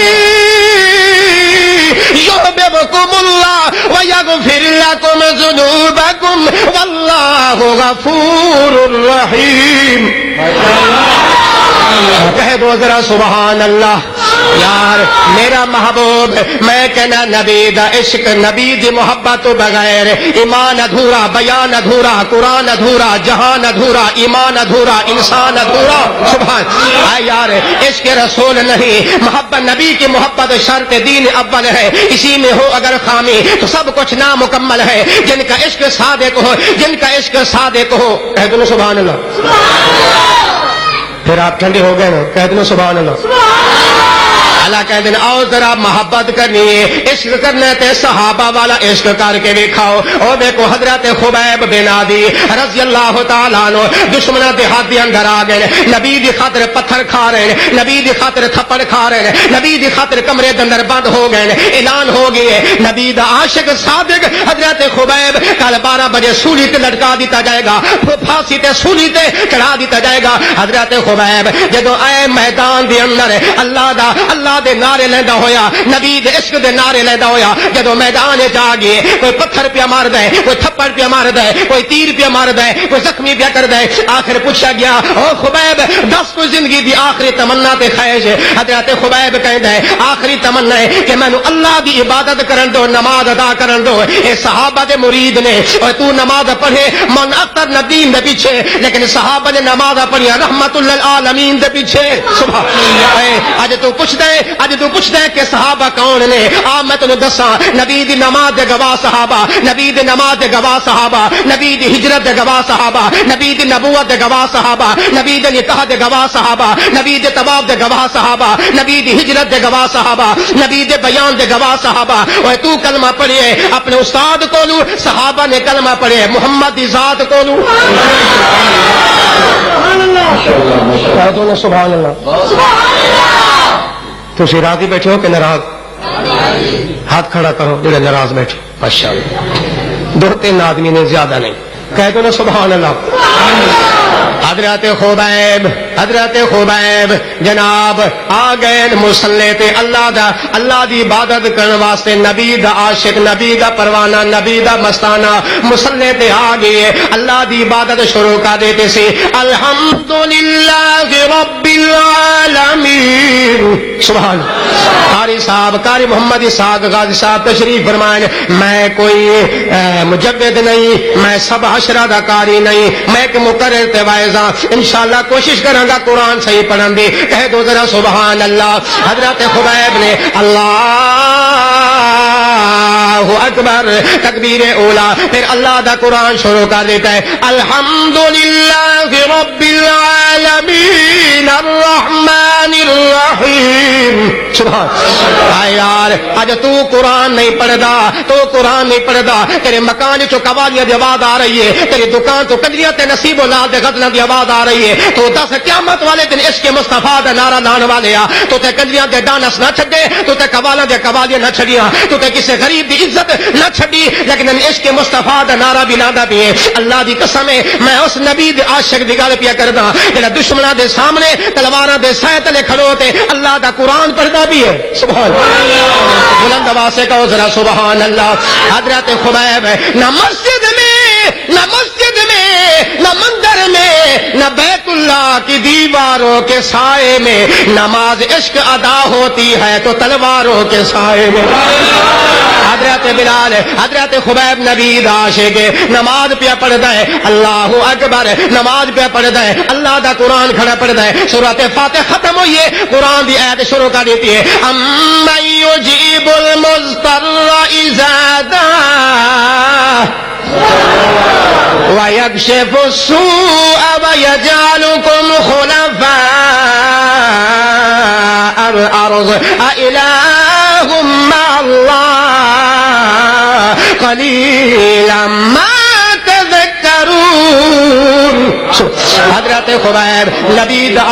یحببکم اللہ ویغفر لکم ذنوبکم واللہ غفور رحیم۔ کہہ دو ذرا سبحان اللہ۔ یار میرا محبوب میں کہنا نبی دا عشق نبی دی محبت تو بغیر ایمان ادھورا، بیان ادھورا، قرآن ادھورا، جہان ادھورا، ایمان ادھورا، انسان ادھورا. سبحان اے یار عشق رسول نہیں، محبت نبی کی محبت شرط دین اول ہے، اسی میں ہو اگر خامی تو سب کچھ نامکمل ہے. جن کا عشق صادق ہو، جن کا عشق صادق ہو، کہہ دو سبحان اللہ. پھر آپ ٹھنڈے ہو گئے نا، کہہ دو سبحان اللہ. اللہ کہہ دیں آؤ ذرا محبت کرنی ہے، عشق کرنا تے صحابہ والا عشق کر کے دیکھاؤ. اور دیکھو حضرت خبیب بن عدی رضی اللہ تعالیٰ عنہ دشمنوں کے ہاتھ دے اندر آ گئے، نبی دی خاطر پتھر کھا رہے ہیں، نبی دی خاطر تھپڑ کھا رہے ہیں، نبی دی خاطر کمرے دے اندر بند ہو گئے. اعلان ہو گئے نبی دا عاشق صادق حضرت خبیب کل 12 بجے سولی تے لٹکا دیتا جائے گا، پھانسی تے سولی تے چڑھا دیتا جائے گا. حضرت خبیب جدو اے میدان دے اندر اللہ دے نعرے لیندا ہویا، نبی دے عشق دے نعرے لیندا ہویا، جدو میدان جا گئے کوئی پتھر پہ مار دے، کوئی تھپڑ پہ مار دے، کوئی تیر پہ مار دے، کوئی زخمی پہ کر دے. آخر پوچھا گیا او خبیب دس کوئی زندگی دی آخری تمنا تے خواہش ہے؟ حضرت خبیب کہندا ہے آخری تمنا ہے کہ مینوں اللہ دی عبادت کرن دو، نماز ادا کرن دو. اے صحابہ دے مرید نے اور تو نماز پڑھے من اکثر ندین دے پیچھے، لیکن صحابہ نے نماز پڑھی رحمت للعالمین دے پیچھے. سبحان اللہ. اج تو پوچھدا ہے کہ صحابہ کون نے؟ آ میں تینوں دساں نبی دی نماز دے گواہ صحابہ، نبی دی نماز دے گواہ صحابہ، نبی دی ہجرت دے گواہ صحابہ، نبی دی نبوت دے گواہ صحابہ، نبی دے نکاح دے گواہ صحابہ، نبی دے طواف دے گواہ صحابہ، نبی دی ہجرت دے گواہ صحابہ، نبی دے بیان دے گواہ صحابہ. اور تو کلمہ پڑھے اپنے استاد کولو، صحابہ نے کلمہ پڑھے محمد دی ذات کولو. سبحان اللہ سبحان اللہ. تسی راضی بیٹھے ہو کہ ناراض؟ ہاتھ کھڑا کرو جڑے ناراض بیٹھے. ماشاءاللہ 2-3 آدمی نے زیادہ نہیں. کہہ دو نا سبحان اللہ. حضرت خبیب جناب آ گئے مصلی تے اللہ دی عبادت کرنے واسطے، نبی دا عاشق، نبی دا پروانہ، نبی دا مستانہ مصلی تے آ گئے، اللہ دی عبادت شروع کر دیتے سی. الحمدللہ رب العالمین. سبحان قاری محمد اسحاق غازی صاحب تشریف فرمائیں میں کوئی مجدد نہیں، میں سب عشرہ دا قاری نہیں، میں ایک مقرر تے واعظاں، انشاءاللہ کوشش کروں گا قرآن صحیح پڑھن دی. کہہ دو ذرا سبحان اللہ. حضرت خبیب نے اللہ اکبر تکبیر اولا، پھر اللہ دا قرآن شروع کر دیتا ہے الحمدللہ رب العالمین الرحمن الرحیم. سبحان یار اج تو قرآن نہیں پڑھدا، تیرے مکان چو قوالیاں دی آواز آ رہی ہے، تیری دکان تو کجریاں تے نصیب و لال دے غزلاں دی آواز آ رہی ہے. تو دس قیامت والے دن عشق مصطفیٰ دا نعرہ لان والے آ، تو تے کجریاں دے ڈانس نہ چھڈے، تو تے قوالیاں دے قوالیاں نہ چھڈیاں، تو تے کسے غریب دی عزت نہ چھڈی، لیکن عشق مصطفیٰ دا نعرہ بھی لاندا پی ہے. اللہ دی قسم ہے میں اس نبی دے عاشق دی گل پیا کردا جڑا دشمناں دے سامنے تلواراں دے سائے تلے کھڑو تے اللہ دا قرآن پڑھدا بھی ہے. سبحان اللہ. بلند آواز سے کہو ذرا سبحان اللہ. حضرت خبیب نہ مسجد میں نہ مندر میں نہ بیت اللہ کی دیواروں کے سائے میں نماز عشق ادا ہوتی ہے تو تلواروں کے سائے میں. حضرت بلال حضرت خبیب نبی عاشق نماز پہ پڑھتا ہے اللہ اکبر، نماز پہ پڑھتا ہے اللہ دا قرآن کھڑا پڑھتا ہے. سورۃ فاتحہ ختم ہوئی ہے، قرآن دی آیت شروع کر دیتی ہے امن یجیب المضطر اذا دعا وَيَكْشِفُ السُّوءَ وَيَجْعَلُكُمْ خُلَفَاءَ الْأَرْضِ أَإِلَٰهٌ مَّعَ اللَّهِ قَلِيلًا مَّا تذکرون. حضرت خبیب نبی دا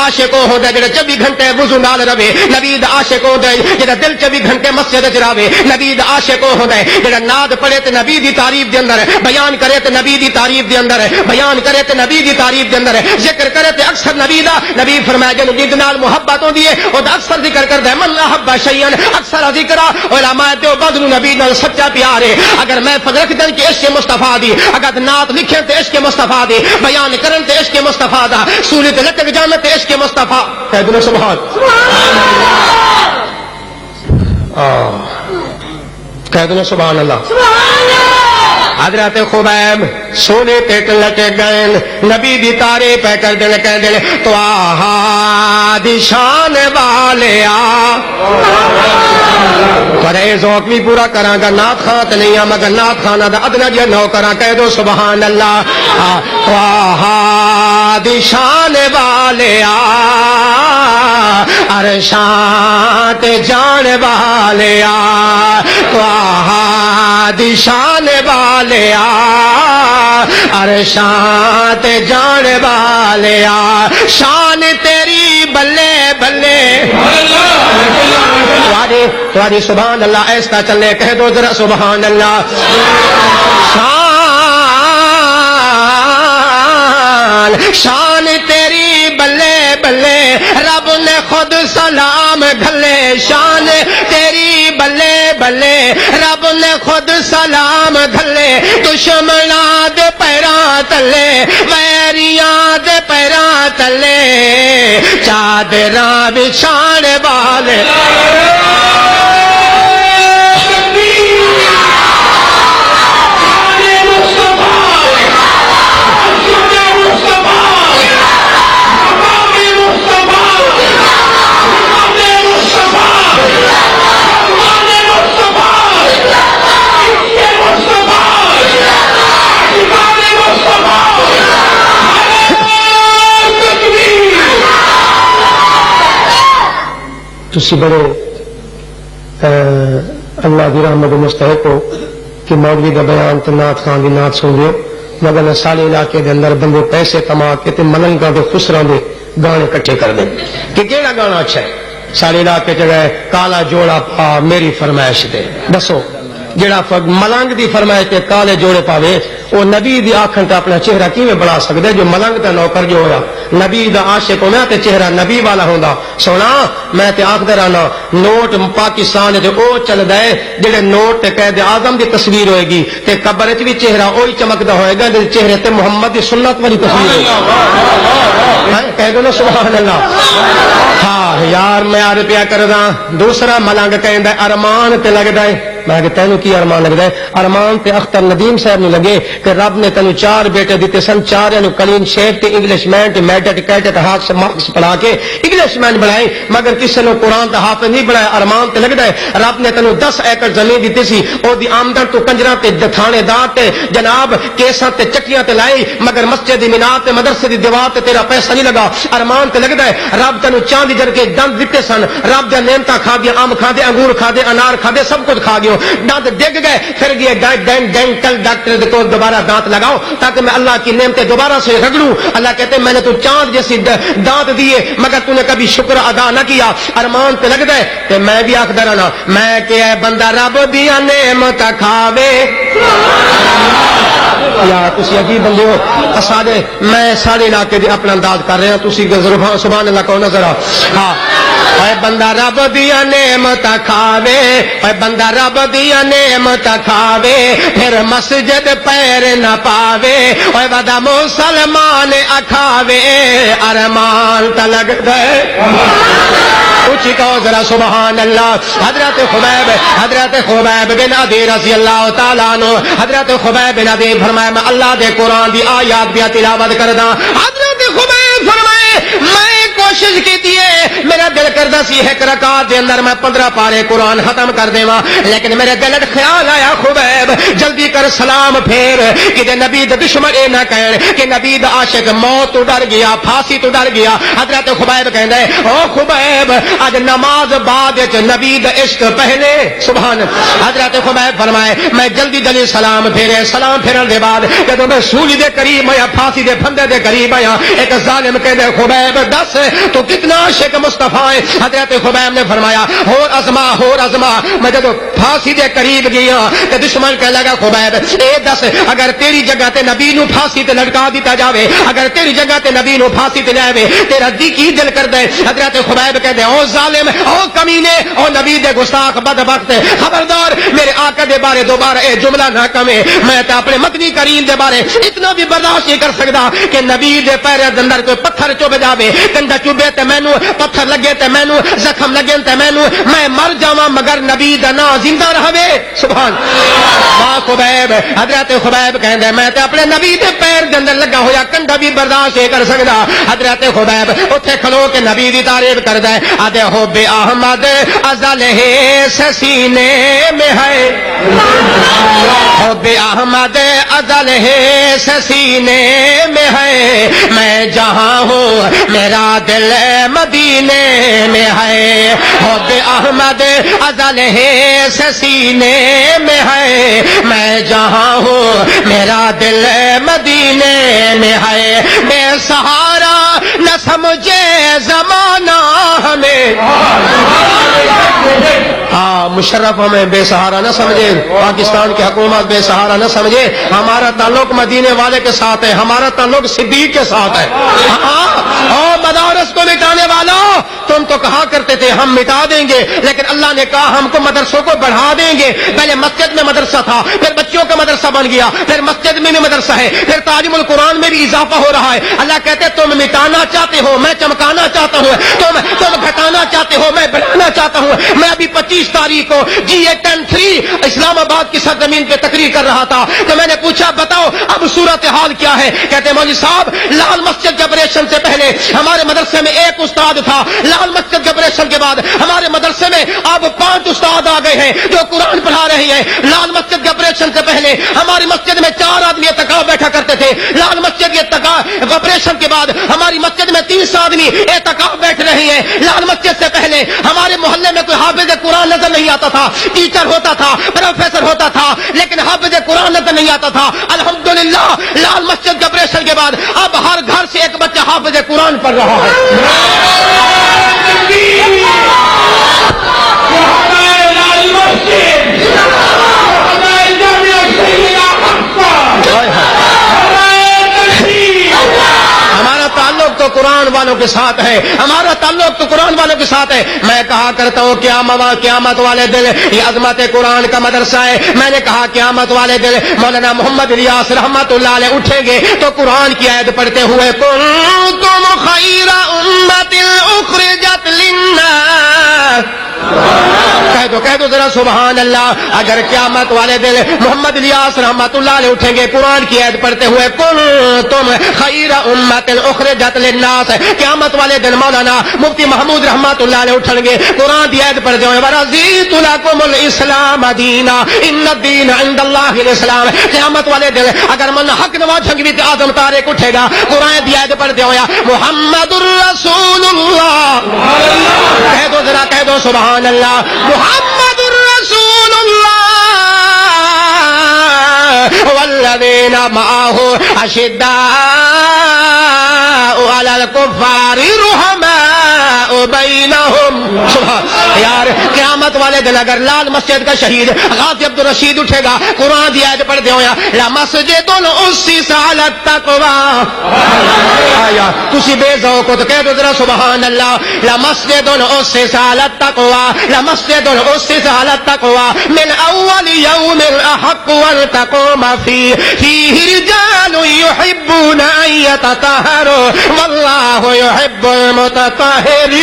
عاشق ہو دے جڑا 24 گھنٹے وضو نال رہے، نبی دا عاشق ہو دے جڑا دل 24 گھنٹے مسجد وچ رہے، نبی دا عاشق ہو دے جڑا نعت پڑھے تے نبی دی تعریف دے اندر بیان کرے تے نبی دی تعریف دے اندر بیان کرے تے نبی دی تعریف دے اندر ذکر کرے تے اکثر نبی دا نبی فرمایا جن جن نال محبت ہوندی ہے او دا اکثر ذکر کردا ہے من احب شیئا اکثر ذکر. علماء دیوبند نبی نال سچا پیار ہے. اگر میں فضل رکھ دیں کہ عشق مصطفیٰ دی، اگر نعت لکھیں تے عشق مصطفیٰ دی، بیان کرن تے عشق مصطفیٰ دا سولی تے لٹک جان تے عشق مصطفیٰ کہہ دو سبحان کہہ دو سبحان اللہ حضرت خبیب سونے تے لٹک گئے نبی دی تعریف پہ کر دے کہہ دے طٰہٰ دی شان والیا پر اے ذوق بھی پورا کراں گا نعت خواں تے نہیں مگر نعت خانہ دا ادنا جے نو کراں کہہ دو سبحان اللہ طٰہٰ دی شان والیا عرشاں تے جان والیا طٰہٰ دی شان والیا عرشاں تے جان والیا شان تیری بلے بلے تمہاری سبحان اللہ ایسا چلے کہہ دو ذرا سبحان اللہ شان تیری بلے بلے رب نے خود سلام گھلے شان تیری بلے بلے رب نے خود سلام گھلے دشمناں دے پیراں تلے ویریاں دے پیراں تلے چادراں بچھاڑ والے تسی بڑے اللہ کی رحمت مستحق ہو کہ مولوی کا بیان تو نعت خان کی نعت سن لیو مگر سارے علاقے دے اندر بندے پیسے کما کے تے ملنگاں دے خسراں دے گانے کٹھے کر دیں کہ کیڑا گانا اچھا ہے سارے علاقے چ گئے کالا جوڑا پا میری فرمائش دے دسو جڑا ملنگ دی فرمائش تے کالے جوڑے پاوے وہ نبی دی آنکھن تے اپنا چہرہ کیویں بنا سکدے جو ملنگ تے نوکر جو ہویا نبی دا عاشق ہونا تے چہرہ نبی والا ہوندا سونا میں تے آکھدا رہنا نوٹ پاکستان تے او چلدا ہے جڑے نوٹ تے قائد اعظم دی تصویر ہوئے گی تے قبر وچ بھی چہرہ اوہی چمکدا ہوئے گا جے چہرے تے محمد دی سنت والی تصویر ہوئے کہہ دو نا سبحان اللہ ہاں یار میں عرض پیا کردا دوسرا ملنگ کہندا ارمان تے لگدا ہے میں کہ تینوں کی ارمان لگتا ہے ارمان تے اختر ندیم صاحب نے لگے کہ رب نے تینوں 4 بیٹے دیتے سن 4 کلین شیخ تے انگلش مین تے میڈٹ کیٹٹ ہاکس مارکس پڑھا کے انگلش مین بنائے مگر کسی نے قرآن دا حافظ نہیں بنایا ارمان تے لگتا ہے رب نے تینوں 10 ایکڑ زمین دیتی سی او دی آمدن تو کنجراں تے تھانے دار تے جناب کیساں تے چٹیاں تے لائی مگر مسجد دی مینار تے مدرسے دی دیوار تے تیرا پیسہ نہیں لگا ارمان تے لگتا ہے رب تینوں چاندی جڑ کے دند دیتے سن رب دے نعمتاں کھا دیا آم کھا دے انگور کھا دے انار کھا دے سب کچھ کھا گئے دانت ڈگ گئے پھر گئے ڈینٹل ڈاکٹر کو دوبارہ دانت لگاؤ تاکہ میں اللہ کی نعمتیں دوبارہ سے رگڑوں اللہ کہتے ہیں میں نے تو چاند جیسی دانت دیے مگر تو نے کبھی شکر ادا نہ کیا ارمان تے لگتا ہے کہ میں بھی آخدا رہنا میں کہ بندہ رب دیا نعمت کھاوے یا تسی عجیب بندے ہو اساڈے میں سارے علاقے دے اپنا انداز کر رہے ہیں تسی سبحان اللہ کہو نظر ہاں اے بندہ رب دیا نعمت کھاوے اے بندہ رب دیا نعمت کھاوے پھر مسجد پیر نہ پاوے اے ودا مسلمان اکھاوے ارمان تا لگ گئے اونچی کہو ذرا سبحان اللہ حضرت خبیب بن عدی رضی اللہ تعالیٰ عنہ حضرت خبیب بن عدی فرمایا میں اللہ دے قرآن دی آیات بھی تلاوت کردا حضرت خبیب فرمائے میں کوشش کی میرا دل کردا سی ایک رکعت دے اندر میں 15 پارے قرآن ختم کر دیواں لیکن میرے دل وچ خیال آیا خبیب جلدی کر سلام پھیر کہ نبی دے دشمن اے نہ کہن کہ نبی دا عاشق موت تو ڈر گیا پھانسی تو ڈر گیا حضرت خبیب کہندا ہے او خبیب اج نماز بعد وچ نبی دا عشق پہلے سبحان حضرت خبیب فرمائے میں جلدی سلام پھیرے سلام پھیرن دے بعد جدوں میں سولی دے قریب آیا پھانسی دے پھندے دے قریب آیا ایک ظالم کہندا خبیب دس تو کتنا عاشق مصطفیٰ ہے حضرت خبیب نے فرمایا ہور ازما میں جدو پھانسی دے قریب گیا تے دشمن کہنے لگا خبیب اے دس اگر تیری جگہ تے نبی نو پھانسی تے لٹکا دیتا جاوے اگر تیری جگہ تے نبی نو پھانسی تے لے تیرا دی کی دل کر دے حضرت خبیب کہتے او ظالم او کمینے او نبی دے گستاخ بدبخت خبردار میرے آقا دے بارے دوبارہ اے جملہ نہ کمے میں تے اپنے مدنی کریم دے بارے اتنا بھی برداشت نہیں کر سکتا کہ نبی دے پیرے دے اندر کوئی پتھر چوب جاوے کنڈا چوبے تے مینوں پتھر لگے تے مینوں زخم لگے تے مینوں میں مر جاواں مگر نبی دا نام زندہ رہے سبحان واہ خبیب حضرت خبیب کہندا میں تے اپنے نبی دے پیر دے اندر لگا ہویا کنڈا بھی برداشت نہیں کر سکدا حضرت خبیب اوتھے کھلو کے نبی دی تعریف کردا ہے آدے حب احمد ازل ہے سینے میں ہے حب احمد ازل ہے سینے میں ہے میں جہاں ہوں میرا دل مدینے میں ہے حب احمد ازل ہے سینے میں ہے میں جہاں ہوں میرا دل مدینے میں ہے بے سہارا نہ سمجھے زمانہ ہمیں مشرف ہمیں بے سہارا نہ سمجھے پاکستان کی حکومت بے سہارا نہ سمجھے ہمارا تعلق مدینے والے کے ساتھ ہے ہمارا تعلق صدیق کے ساتھ ہے اور مدارس کو مٹانے والا تم تو کہا کرتے تھے ہم مٹا دیں گے لیکن اللہ نے کہا ہم کو مدرسوں کو بڑھا دیں گے پہلے مسجد میں مدرسہ تھا پھر بچوں کا مدرسہ بن گیا پھر مسجد میں بھی مدرسہ ہے پھر تعلیم القرآن میں بھی اضافہ ہو رہا ہے اللہ کہتے تم مٹانا چاہتے ہو میں چمکانا چاہتا ہوں تم گھٹانا چاہتے ہو میں بڑھانا چاہتا ہوں میں ابھی 25 تاریخ کو G8-10-3 اسلام آباد کی سرزمین پہ تقریر کر رہا تھا تو میں نے پوچھا بتاؤ اب صورتحال کیا ہے کہتے مولوی صاحب لال مسجد کے آپریشن سے پہلے ہمارے مدرسے میں ایک استاد تھا لال مسجد کے آپریشن کے بعد ہمارے مدرسے میں اب 5 استاد آ گئے ہیں جو قرآن پڑھا رہے ہیں لال مسجد کے آپریشن سے پہلے ہماری مسجد میں 4 آدمی اعتکاف بیٹھا کرتے تھے لال مسجد کے آپریشن کے بعد ہماری مسجد میں 30 آدمی اعتکاف بیٹھ رہے ہیں لال مسجد سے پہلے ہمارے محلے میں کوئی حافظ قرآن نظر نہیں آتا تھا ٹیچر ہوتا تھا پروفیسر ہوتا تھا لیکن حافظ قرآن نظر نہیں آتا تھا الحمدللہ لال مسجد کے آپریشن کے بعد اب ہر گھر سے ایک بچہ حافظ قرآن پڑھ رہا ہے ہمارا تعلق تو قرآن والوں کے ساتھ ہے ہمارا تعلق تو قرآن والوں کے ساتھ ہے میں کہا کرتا ہوں قیامت والے دل یہ عظمت قرآن کا مدرسہ ہے میں نے کہا قیامت والے دل مولانا محمد الیاس رحمت اللہ علیہ اٹھیں گے تو قرآن کی آیت پڑھتے ہوئے کنتم خیر امت اخرجت للناس کہہ دو ذرا سبحان اللہ اگر قیامت والے دل محمد الیاس رحمت اللہ علیہ اٹھیں گے قرآن کی عید پڑھتے ہوئے کنتم خیر امت اخرجت للناس قیامت والے دل مولانا مفتی محمود رحمت اللہ علیہ اٹھیں گے قرآن کی عید پڑھتے ہوئے ورضیت لکم الاسلام دینا ان الدین عند اللہ الاسلام قیامت والے دل اگر من حق نواز جھنگوی اعظم طارق اٹھے گا قرآن کی عید پڑھتے ہوئے محمد الرسول اللہ کہہ دو سبحان اللہ محمد الرسول اللہ والذین معه اشداء علی الکفار رحماء بینہم یار قیامت والے دن اگر لال مسجد کا شہید غازی عبد الرشید اٹھے گا قرآن دی آیت پڑھتے ہویا لمسجد اسس علی التقوی آیا تسی بے ذوق تو کہہ دو ذرا سبحان اللہ لمسجد اسس علی التقوی لمسجد اسس علی التقوی من اول یوم الاحق والتقوم فیہ رجال یحبون ان یتطہروا واللہ یحب المتطہرین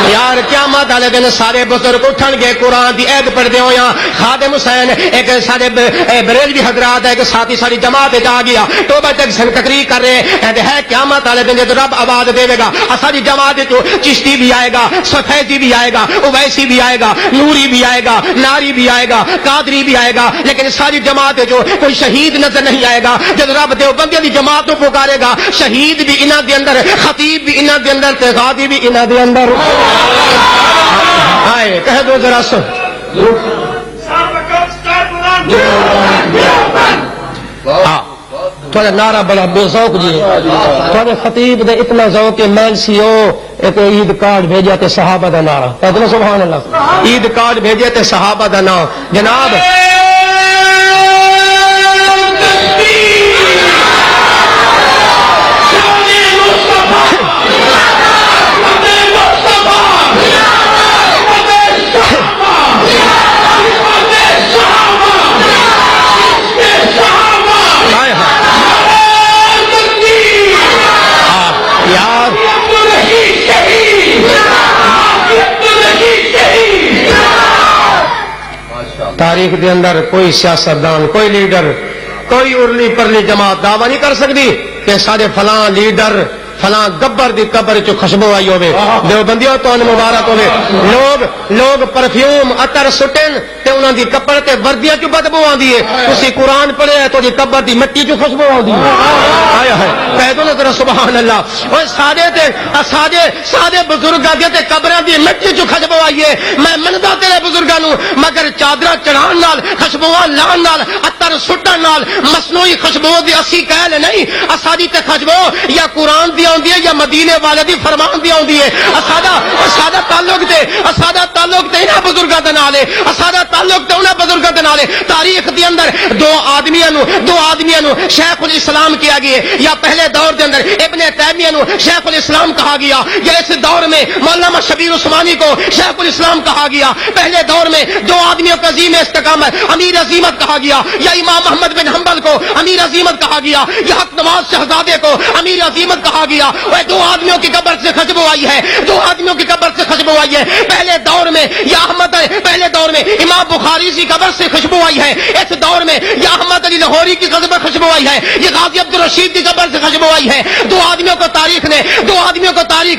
یار قیامت والے دن سارے بزرگ اٹھن گے قرآن دی عید پڑھتے ہو یا خادم حسین ایک سارے بریلوی حضرات ایک ساتھی ساری جماعت آ گیا توبہ تک سن تقریر کر رہے ہیں قیامت والے دن جب رب آواز دے گا ساری جماعت چشتی بھی آئے گا سفیدی بھی آئے گا اویسی بھی آئے گا نوری بھی آئے گا ناری بھی آئے گا قادری بھی آئے گا لیکن ساری جماعت جو کوئی شہید نظر نہیں آئے گا جب رب دیوبندی دی جماعت کو پکارے گا شہید بھی انہاں دے اندر خطیب بھی انہاں دے اندر تے غازی بھی انہاں دے اندر آئے کہہ دو ذرا سن تھوڑا نعرہ بڑا بے ذوق جی تھوڑے خطیب دے اتنا ذوق کہ مین سی او ایک عید کارڈ بھیجا تے صحابہ دا نعرہ کہتے سبحان اللہ عید کارڈ بھیجے تے صحابہ دا نام جناب تاریخ دے اندر کوئی سیاستدان کوئی لیڈر کوئی ارلی پرلی جماعت دعویٰ نہیں کر سکتی کہ سارے فلاں لیڈر فلاں گبر دی قبر چ خوشبو آئی ہوے دیوبندیوں تو مبارک ہوے لوگ پرفیوم عطر سٹن تے انہاں دی قبر تے وردیاں چ بدبو آندی ہے تسی قرآن پڑھیا ہے تو دی قبر دی مٹی چ خوشبو آندی ہے ہائے ہائے کہہ دو نا ذرا سبحان اللہ اوے سادے بزرگاں دی تے قبراں دی مٹی چ خوشبو آئی ہے میں مندا تیرے بزرگاں نو مگر چادراں چڑھان نال خوشبواں لان نال عطر سٹن نال مصنوعی خوشبو دی اسی کہل نہیں اسادی تے خوشبو یا قرآن دی آندی ہے یا مدینے والے دی فرمان دی آندی ہے اسادہ تعلق تے انہاں بزرگاں دے نال ہے اسادہ تعلق تے انہاں بزرگاں دے نال ہے تاریخ دے اندر دو آدمیاں نو شیخ الاسلام کیا گیا یا پہلے دور دے اندر ابن تیمیہ نو شیخ الاسلام کہا گیا یا اس دور میں مولانا شبیر عثمانی کو شیخ الاسلام کہا گیا پہلے دور میں دو آدمیوں کا عظیم استقامت امیر عظیمت کہا گیا یا امام احمد بن حنبل کو امیر عظیمت کہا گیا یا حق نواز شہزادے کو امیر عظیمت کہا گیا وہ دو آدمیوں کی قبر سے خوشبو آئی ہے پہلے دور میں یا پہلے دور میں امام بخاری کی قبر سے خوشبو آئی ہے اس دور میں یا احمد علی لاہوری کی قبر خوشبو آئی ہے یہ غازی عبد الرشید کی قبر سے خوشبو آئی ہے دو آدمیوں کو تاریخ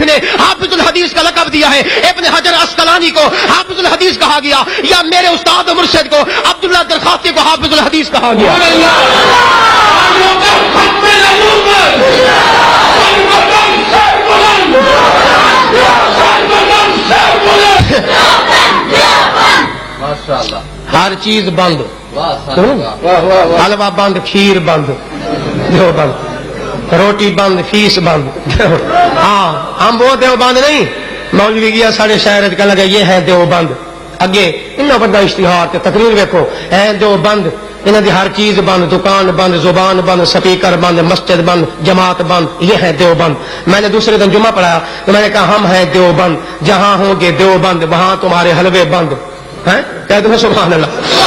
نے حافظ الحدیث کا لقب دیا ہے ابن حجر اسقلانی کو حافظ الحدیث کہا گیا یا میرے استاد مرشد کو عبداللہ درخاستی کو حافظ الحدیث کہا گیا ہر چیز بند حلوہ بند کھیر بند دیو بند روٹی بند فیس بند ہاں ہم وہ دیو بند نہیں مولوی گیا سارے شہر کہنے لگا یہ ہے دیو بند اگے اتنا بڑا اشتہار تے تقریر ویکھو ہے دیو بند انہاں دی ہر چیز بند دکان بند زبان بند سپیکر بند مسجد بند جماعت بند یہ ہے دیوبند میں نے دوسرے دن جمعہ پڑھایا تو میں نے کہا ہم ہیں دیوبند جہاں ہوں گے دیوبند وہاں تمہارے حلوے بند ہیں کہتے ہیں سبحان اللہ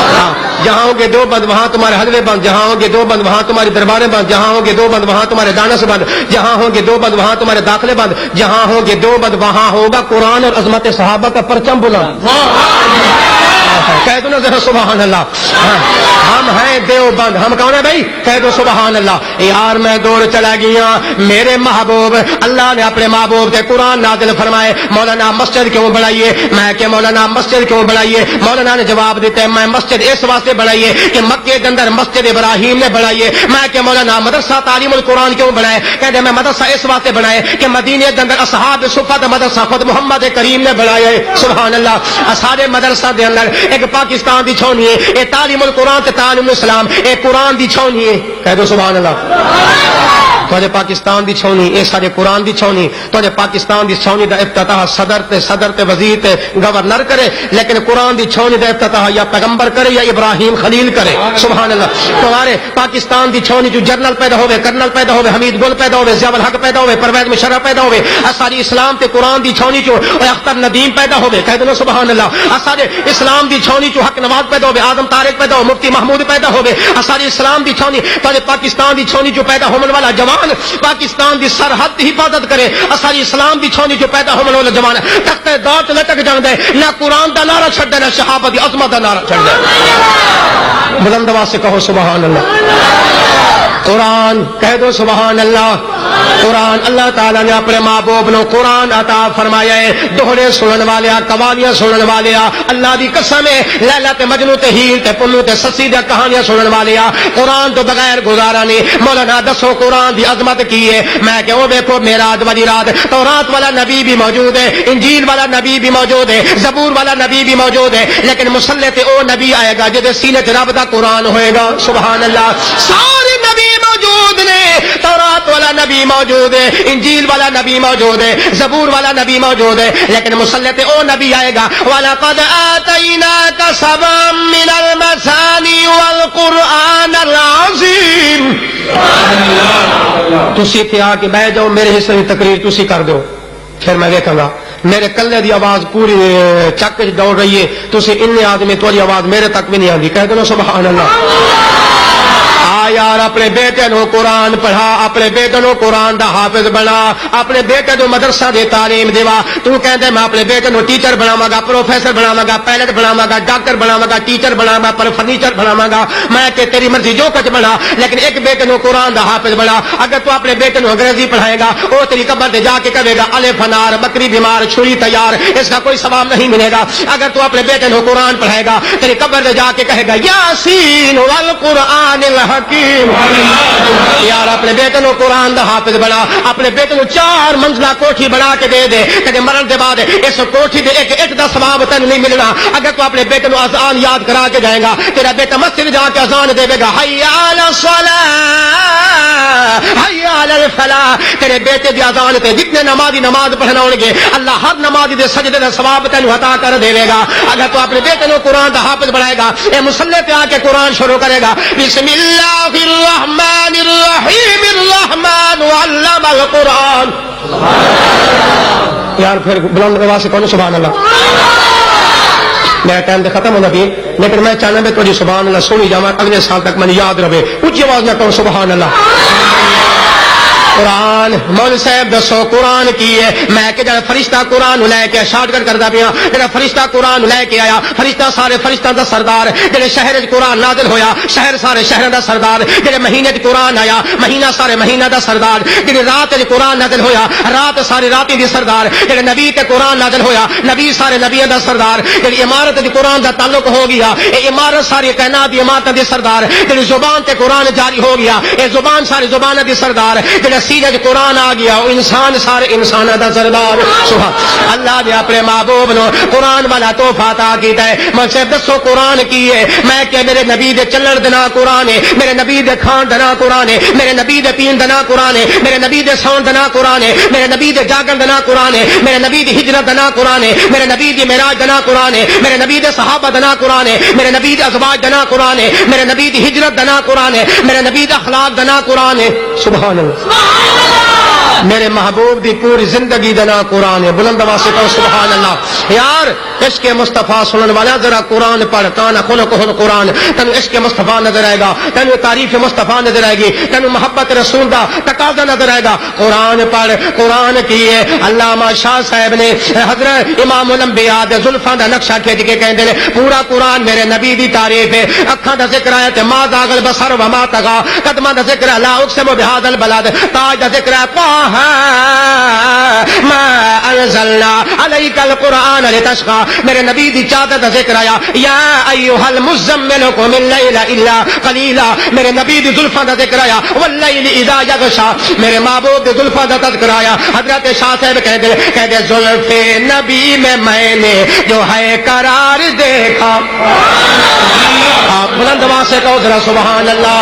ہاں جہاں ہوں گے دیوبند وہاں تمہارے حلوے بند جہاں ہوں گے دیوبند وہاں تمہاری درباریں بند جہاں ہوں گے دیوبند وہاں تمہارے دانش بند جہاں ہوں گے دیوبند وہاں تمہارے داخلے بند جہاں ہوں گے دیوبند وہاں ہوگا قرآن اور عظمت صحابہ کا پرچم بلند کہہ دو نا ذرا سبحان اللہ ہم ہیں دیوبند ہم کون ہیں بھائی کہہ دو سبحان اللہ یار میں دور چلا گیا میرے محبوب اللہ نے اپنے محبوب کے قرآن نازل فرمائے مولانا مسجد کیوں بنائیے میں کہ مولانا مسجد کیوں بنائیے مولانا نے جواب دیتے ہیں میں مسجد اس واسطے بنائیے کہ مکے کے اندر مسجد ابراہیم نے بنائیے میں کہ مولانا مدرسہ تعلیم القرآن کیوں بنائے کہتے میں مدرسہ اس واسطے بنائے کہ مدینے کے اندر اصحاب صفت مدرسہ خود محمد کریم نے بنایا سبحان اللہ سارے مدرسہ دے اندر ایک پاکستان دی چھونی ہے اے تعلیم القرآن تے تعلیم الاسلام اے قرآن دی چھونی ہے کہہ دو سبحان اللہ تھوڑے پاکستان دی چھونی اے سارے قرآن دی چھونی تھوڑے پاکستان دی چھونی دا افتتاح صدر تے وزیر تے گورنر کرے لیکن قرآن دی چھونی دا افتتاح یا پیغمبر کرے یا ابراہیم خلیل کرے سبحان اللہ تمہارے پاکستان دی چھونی جو جنرل پیدا ہوئے کرنل پیدا ہوئے حمید گل پیدا ہوئے ضیاء الحق پیدا ہوئے پرویز مشرف پیدا ہوئے ساری اسلام تے قرآن دی چھونی چو اختر ندیم پیدا ہوئے کہہ دو سبحان اللہ سارے اسلام دی چھونی چو حق نواز پیدا ہوئے آدم طارق پیدا ہو مفتی محمود پیدا ہوئے ساری اسلام دی چھونی تھوڑے پاکستان دی چھونی جو پیدا ہونے والا جوان پاکستان دی سرحد دی حفاظت کرے ساری اسلام دی چھونی جو پیدا ہونے والا جوان تخت دار تے لٹک جان دے نہ قرآن دا نعرہ چھڑ دے نہ صحابہ دی عظمت دا نعرہ چھڑ دے بلند آواز سے کہو سبحان اللہ قرآن کہہ دو سبحان اللہ قرآن اللہ تعالیٰ نے اپنے محبوب نو قرآن عطا فرمایا ہے دوہرے سنن والے قوالیاں سنن والے اللہ دی قسم ہے لیلا تے مجنو تے ہیر تے پنو تے سسی دی کہانیاں سنن والے قرآن تو بغیر گزارا نہیں مولانا دسو قرآن دی عظمت کی ہے میں کہ وہ دیکھو معراج والی رات تورات والا نبی بھی موجود ہے انجیل والا نبی بھی موجود ہے زبور والا نبی بھی موجود ہے لیکن مصلی تے او نبی آئے گا جدے سینے تے رب دا قرآن ہوئے گا سبحان اللہ سارے نبی موجود تورات والا نبی موجود ہے، انجیل والا نبی موجود ہے، زبور والا نبی موجود ہے، لیکن مسلط او نبی آئے گا وَلَقَدْ آتَيْنَاكَ سَبْعًا مِّنَ الْمَثَانِي وَالْقُرْآنَ الْعَظِيمِ. تسی اتنے آ کے بہ جاؤ، میرے حصے کی تقریر تسی کر دو، پھر میں دیکھوں گا. میرے کلے دی آواز پوری چک دوڑ رہی ہے، تسی ان آدمی تھوڑی آواز میرے تک بھی نہیں آتی. کہہ دو سبحان اللہ. یار اپنے بیٹے نو قرآن پڑھا، اپنے بیٹے نو قرآن دا حافظ بنا، اپنے بیٹے نو مدرسہ دی تعلیم دیوا. تو کہندے میں اپنے بیٹے نو ٹیچر بناواں گا، پروفیسر بناواں گا، پائلٹ بناواں گا، ڈاکٹر بناواں گا، ٹیچر بناواں گا، پر فرنیچر بناواں گا. میں کہ تیری مرضی جو کچھ بنا، لیکن ایک بیٹے نو قرآن دا حافظ بنا. اگر تو اپنے بیٹے نو انگریزی پڑھائے گا، وہ تیری قبر تے جا کے کہے گا الف انار، بکری بیمار، چھری تیار، اس کا کوئی ثواب نہیں ملے گا. اگر تو اپنے بیٹے نو قرآن پڑھائے گا، تیری قبر تے جا کے کہے گا یاسین والقرآن الحکیم. یار اپنے بیٹے نو قرآن دا حافظ بنا، اپنے بیٹے نو 4 منزلہ کوٹھی بنا کے دے دے، کہ مرن دے بعد اس کوٹھی دے ایک اٹ دا ثواب تن نہیں ملنا. اگر تو اپنے بیٹے نو اذان یاد کرا کے جائے گا، تیرا بیٹا مسجد جا کے اذان دے گا حی علی الصلاۃ حی علی الفلاح. تیرے بیٹے دی اذان تے جتنے نمازی نماز پڑھنا ہون گے، اللہ ہر نمازی دے سجدے دا ثواب تینو عطا کر دے گا. اگر تو اپنے بیٹے نو قرآن دا حافظ بنائے گا، اے مصلی پہ آ کے قرآن شروع کرے گا بسم اللہ الرحمن الرحیم الرحمن علم القرآن. یار پھر بلند آواز سے کون سبحان اللہ. میرا ٹائم تو ختم ہونا بھی، لیکن میں چاہنا میں تھوڑی سبحان اللہ سنی جاواں، اگلے سال تک میں یاد رہے. اونچی آواز میں کہوں سبحان اللہ. قرآن مول صاحب دسو قرآن کی ہے. میں کہ جب فرشتہ قرآن لے کے شارٹ کٹ کرتا پیا، جب فرشتہ قرآن لے کے آیا، فرشتہ سارے فرشتہ دا سردار، جب شہر قرآن نازل ہویا شہر سارے شہر دا سردار، جب مہینے قرآن آیا مہینہ سارے مہینہ دا سردار، جب رات قرآن نازل ہویا رات سارے راتی دی سردار، جب نبی تے قرآن نازل ہویا نبی سارے نبی دا سردار، جب عمارت دی قرآن دا تعلق ہو گیا اے عمارت ساری کائنات دی عمارت دی سردار، جب زبان تے قرآن جاری ہو گیا اے زبان ساری زبان دی سردار، جب سیرت قرآن آ گیا وہ انسان سارے انسان دا سردار. سبحان اللہ نے اپنے محبوب نو قرآن والا تحفہ عطا کیتا ہے. مجھے دسو قرآن کی ہے. میں کہ میرے نبی دے چلن دنا قرآن ہے، میرے نبی دے کھان دنا قرآن ہے، میرے نبی دے پین دنا قرآن ہے، میرے نبی دے سون دنا قرآن ہے، میرے نبی دے جاگن دنا قرآن ہے، میرے نبی دی ہجرت دنا قرآن ہے، میرے نبی دی معراج دنا قرآن ہے، میرے نبی دے صحابہ دنا قرآن ہے، میرے نبی دے ازواج دنا قرآن ہے، میرے نبی دی ہجرت دنا قرآن ہے، میرے نبی دے اخلاق دنا قرآن ہے. سبحان اللہ. میرے محبوب دی پوری زندگی دنا قرآن ہے. بلند آواز سے کہو سبحان اللہ. یار عشق مصطفیٰ سنن والا ذرا قرآن پڑھ، کان خلق القرآن. تینو عشق مصطفیٰ نظر آئے گا، تینو تعریف مصطفیٰ نظر آئے گی، تینو محبت رسول دا تقاضا نظر آئے گا. قرآن پڑھ. قرآن کی ہے علامہ شاہ صاحب نے حضرت امام الانبیاء دے زلفاں دا نقشہ کھینچ کے کہندے نے پورا قرآن میرے نبی دی تعریف ہے. اکھاں دا ذکر ہے تے ما ذاق البصر وما طغى، قدماں دا ذکر ہے لا اقسم بهذا البلد، تاج دا ذکر ہے ما انزلنا عليك القرآن لتشقى. میرے نبی دی چادر دا ذکر آیا یا ایھا المزمل قم الليل الا قليلا. میرے نبی دی زلفاں دا ذکر آیا واللیل اذا یغشا. میرے محبوب دی زلفاں دا تذکر آیا. حضرت شاہ صاحب کہتے زلف نبی میں نے جو ہے قرار دیکھا. آپ بلند آواز سے کہو ذرا سبحان اللہ.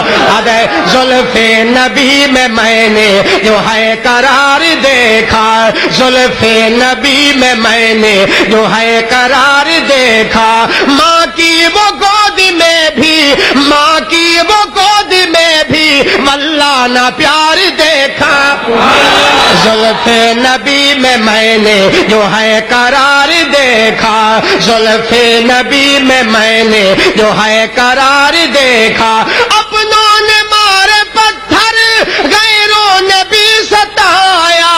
زلف نبی میں نے جو ہے قرار دیکھا، زلف نبی میں نے جو ہے قرار دیکھا. ماں کی وہ گود میں بھی، ماں کی وہ گود میں بھی واللہ نہ پیار دیکھا. زلف نبی میں نے جو ہے قرار دیکھا، زلف نبی میں نے جو ہے قرار دیکھا. اپنوں نے مارے پتھر غیروں نے بھی ستایا،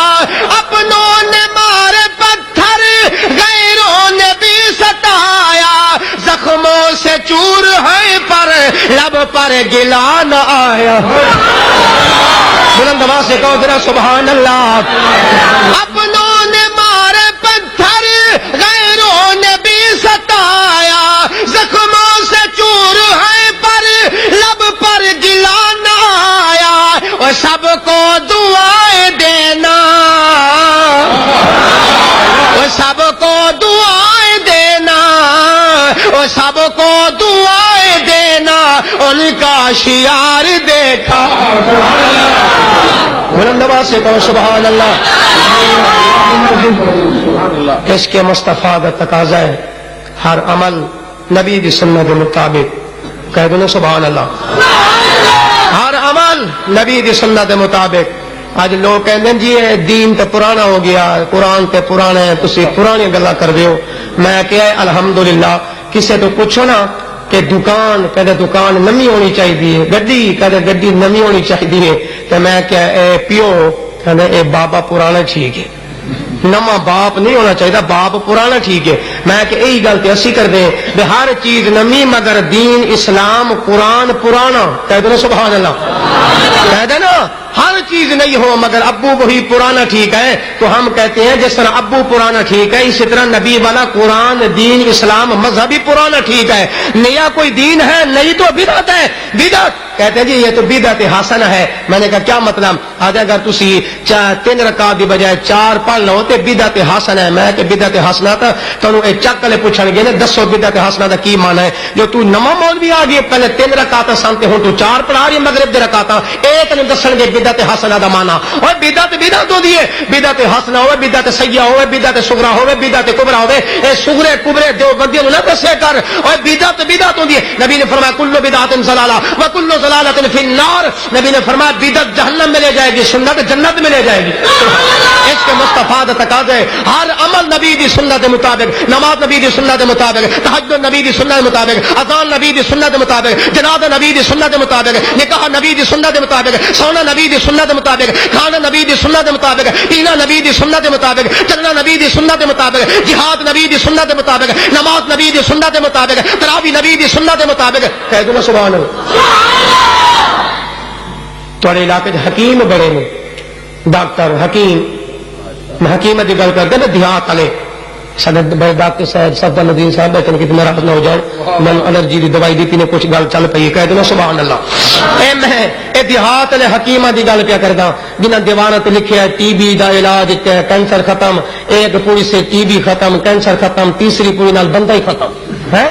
اپنوں نے مارے پتھر غیروں نے بھی ستایا. زخموں سے چور ہے پر لب پر گلا نہ آیا. بلند آواز سے کہو ذرا سبحان اللہ. اپنوں نے مارے پتھر غیروں نے بھی ستایا، زخموں سے چور ہے پر لب پر گلا نہ آیا. اور سب کو دعائیں دینا، اور سب کو دعائیں دینا، اور سب کو دعائیں دینا. ان کا آشیار دیکھا. بلند آواز سے کہو سبحان اللہ. عشق مصطفیٰ کا تقاضا ہے ہر عمل نبی دی سنت کے مطابق. کہہ دو سبحان اللہ. ہر عمل نبی دی سنت کے مطابق. آج لوگ کہتے ہیں جی دین تے پرانا ہو گیا, قرآن تے پرانا ہے, تسی پرانی گلا کر رہے ہو. میں کہ الحمدللہ کسے تو پوچھو نا کہ دکان کہتے دکان نمی ہونی چاہیے, گڈی کہتے گڈی نمی ہونی چاہیے, تو میں کہ اے پیو کہتے اے بابا پرانا ٹھیک ہے, نما باپ نہیں ہونا چاہیے, باپ پرانا ٹھیک ہے. میں کہ یہی گل تے اسی کر دیں بے ہر چیز نمی مگر دین اسلام قرآن پرانا. کہہ دو سبحان اللہ. کہہ دے نا ہر چیز نہیں ہو مگر ابو وہی پرانا ٹھیک ہے. تو ہم کہتے ہیں جس طرح ابو پرانا ٹھیک ہے اسی طرح نبی والا قرآن دین اسلام مذہبی پرانا ٹھیک ہے. نیا کوئی دین ہے نہیں تو بدعت ہے. بدعت کہتے ہیں جی یہ تو بدعت حسنہ ہے. میں نے کہا کیا مطلب؟ آج اگر تسی 3 رکعت دی بجائے 4 پڑھ لو تے بدعت حسنہ ہے. میں کہ بدعت حسنہ تا تانوں اے چک لے پوچھن گے نے دسو بدعت حسنہ دا کی معنی ہے. جو تو نواں مولوی آ گیا پہلے 3 رکعت سنتے ہوں تو 4 پڑھا رہی مغرب دی رکعت اے تینوں دسن گے بدعت حسنہ دا معنی. اور بدعت بدعت ہوندی ہے. بدعت حسنہ ہوے, بدعت سیئہ ہوے, بدعت صغرا ہوے, بدعت کبرا ہوے. اے صغرے کبرے دیوبندیوں نہ دسے کر. اور بدعت بدعت ہوندی ہے. نبی نے فرمایا کل بدعت ضلالہ وکل ضلالۃ فی النار. نبی نے فرمایا بدعت جہنم میں لے جائے گی, سنت جنت میں لے جائے گی. اس کے مصطفیٰ دا تقاضا ہے ہر عمل نبی دی سنت کے مطابق, نماز نبی دی سنت کے مطابق, تہجد نبی دی سنت کے مطابق, اذان نبی دی سنت کے مطابق, جنازہ نبی دی سنت کے مطابق, نکاح نبی دی سنت کے مطابق, سونا نبی دی سنت کے مطابق, کھانا نبی دی سنت کے مطابق, پینا نبی دی سنت کے مطابق, چلنا نبی دی سنت کے مطابق, جہاد نبی دی سنت کے مطابق, نماز نبی دی سنت کے مطابق, تراویح نبی دی سنت کے مطابق. کہہ دو سبحان اللہ. تھوڑے علاقے حکیم بڑے نے, ڈاکٹر حکیم, میں حکیم کی گل کرتے نا دیہات والے ڈاکٹر صاحب صفدر ندیم صاحب بیٹھے کہ ناراض نہ ہو جائے, میں الرجی کی دوائی دیتی نے کچھ گل چل پئی. کہہ دینا سبحان اللہ. میں دیہات والے حکیماں کی گل پیا کردا جنہاں دیواروں تے لکھیا ہے ٹی بی دا علاج کینسر ختم, ایک پوری سے ٹی بی ختم, کینسر ختم, تیسری پوری نال بندہ ہی ختم ہے.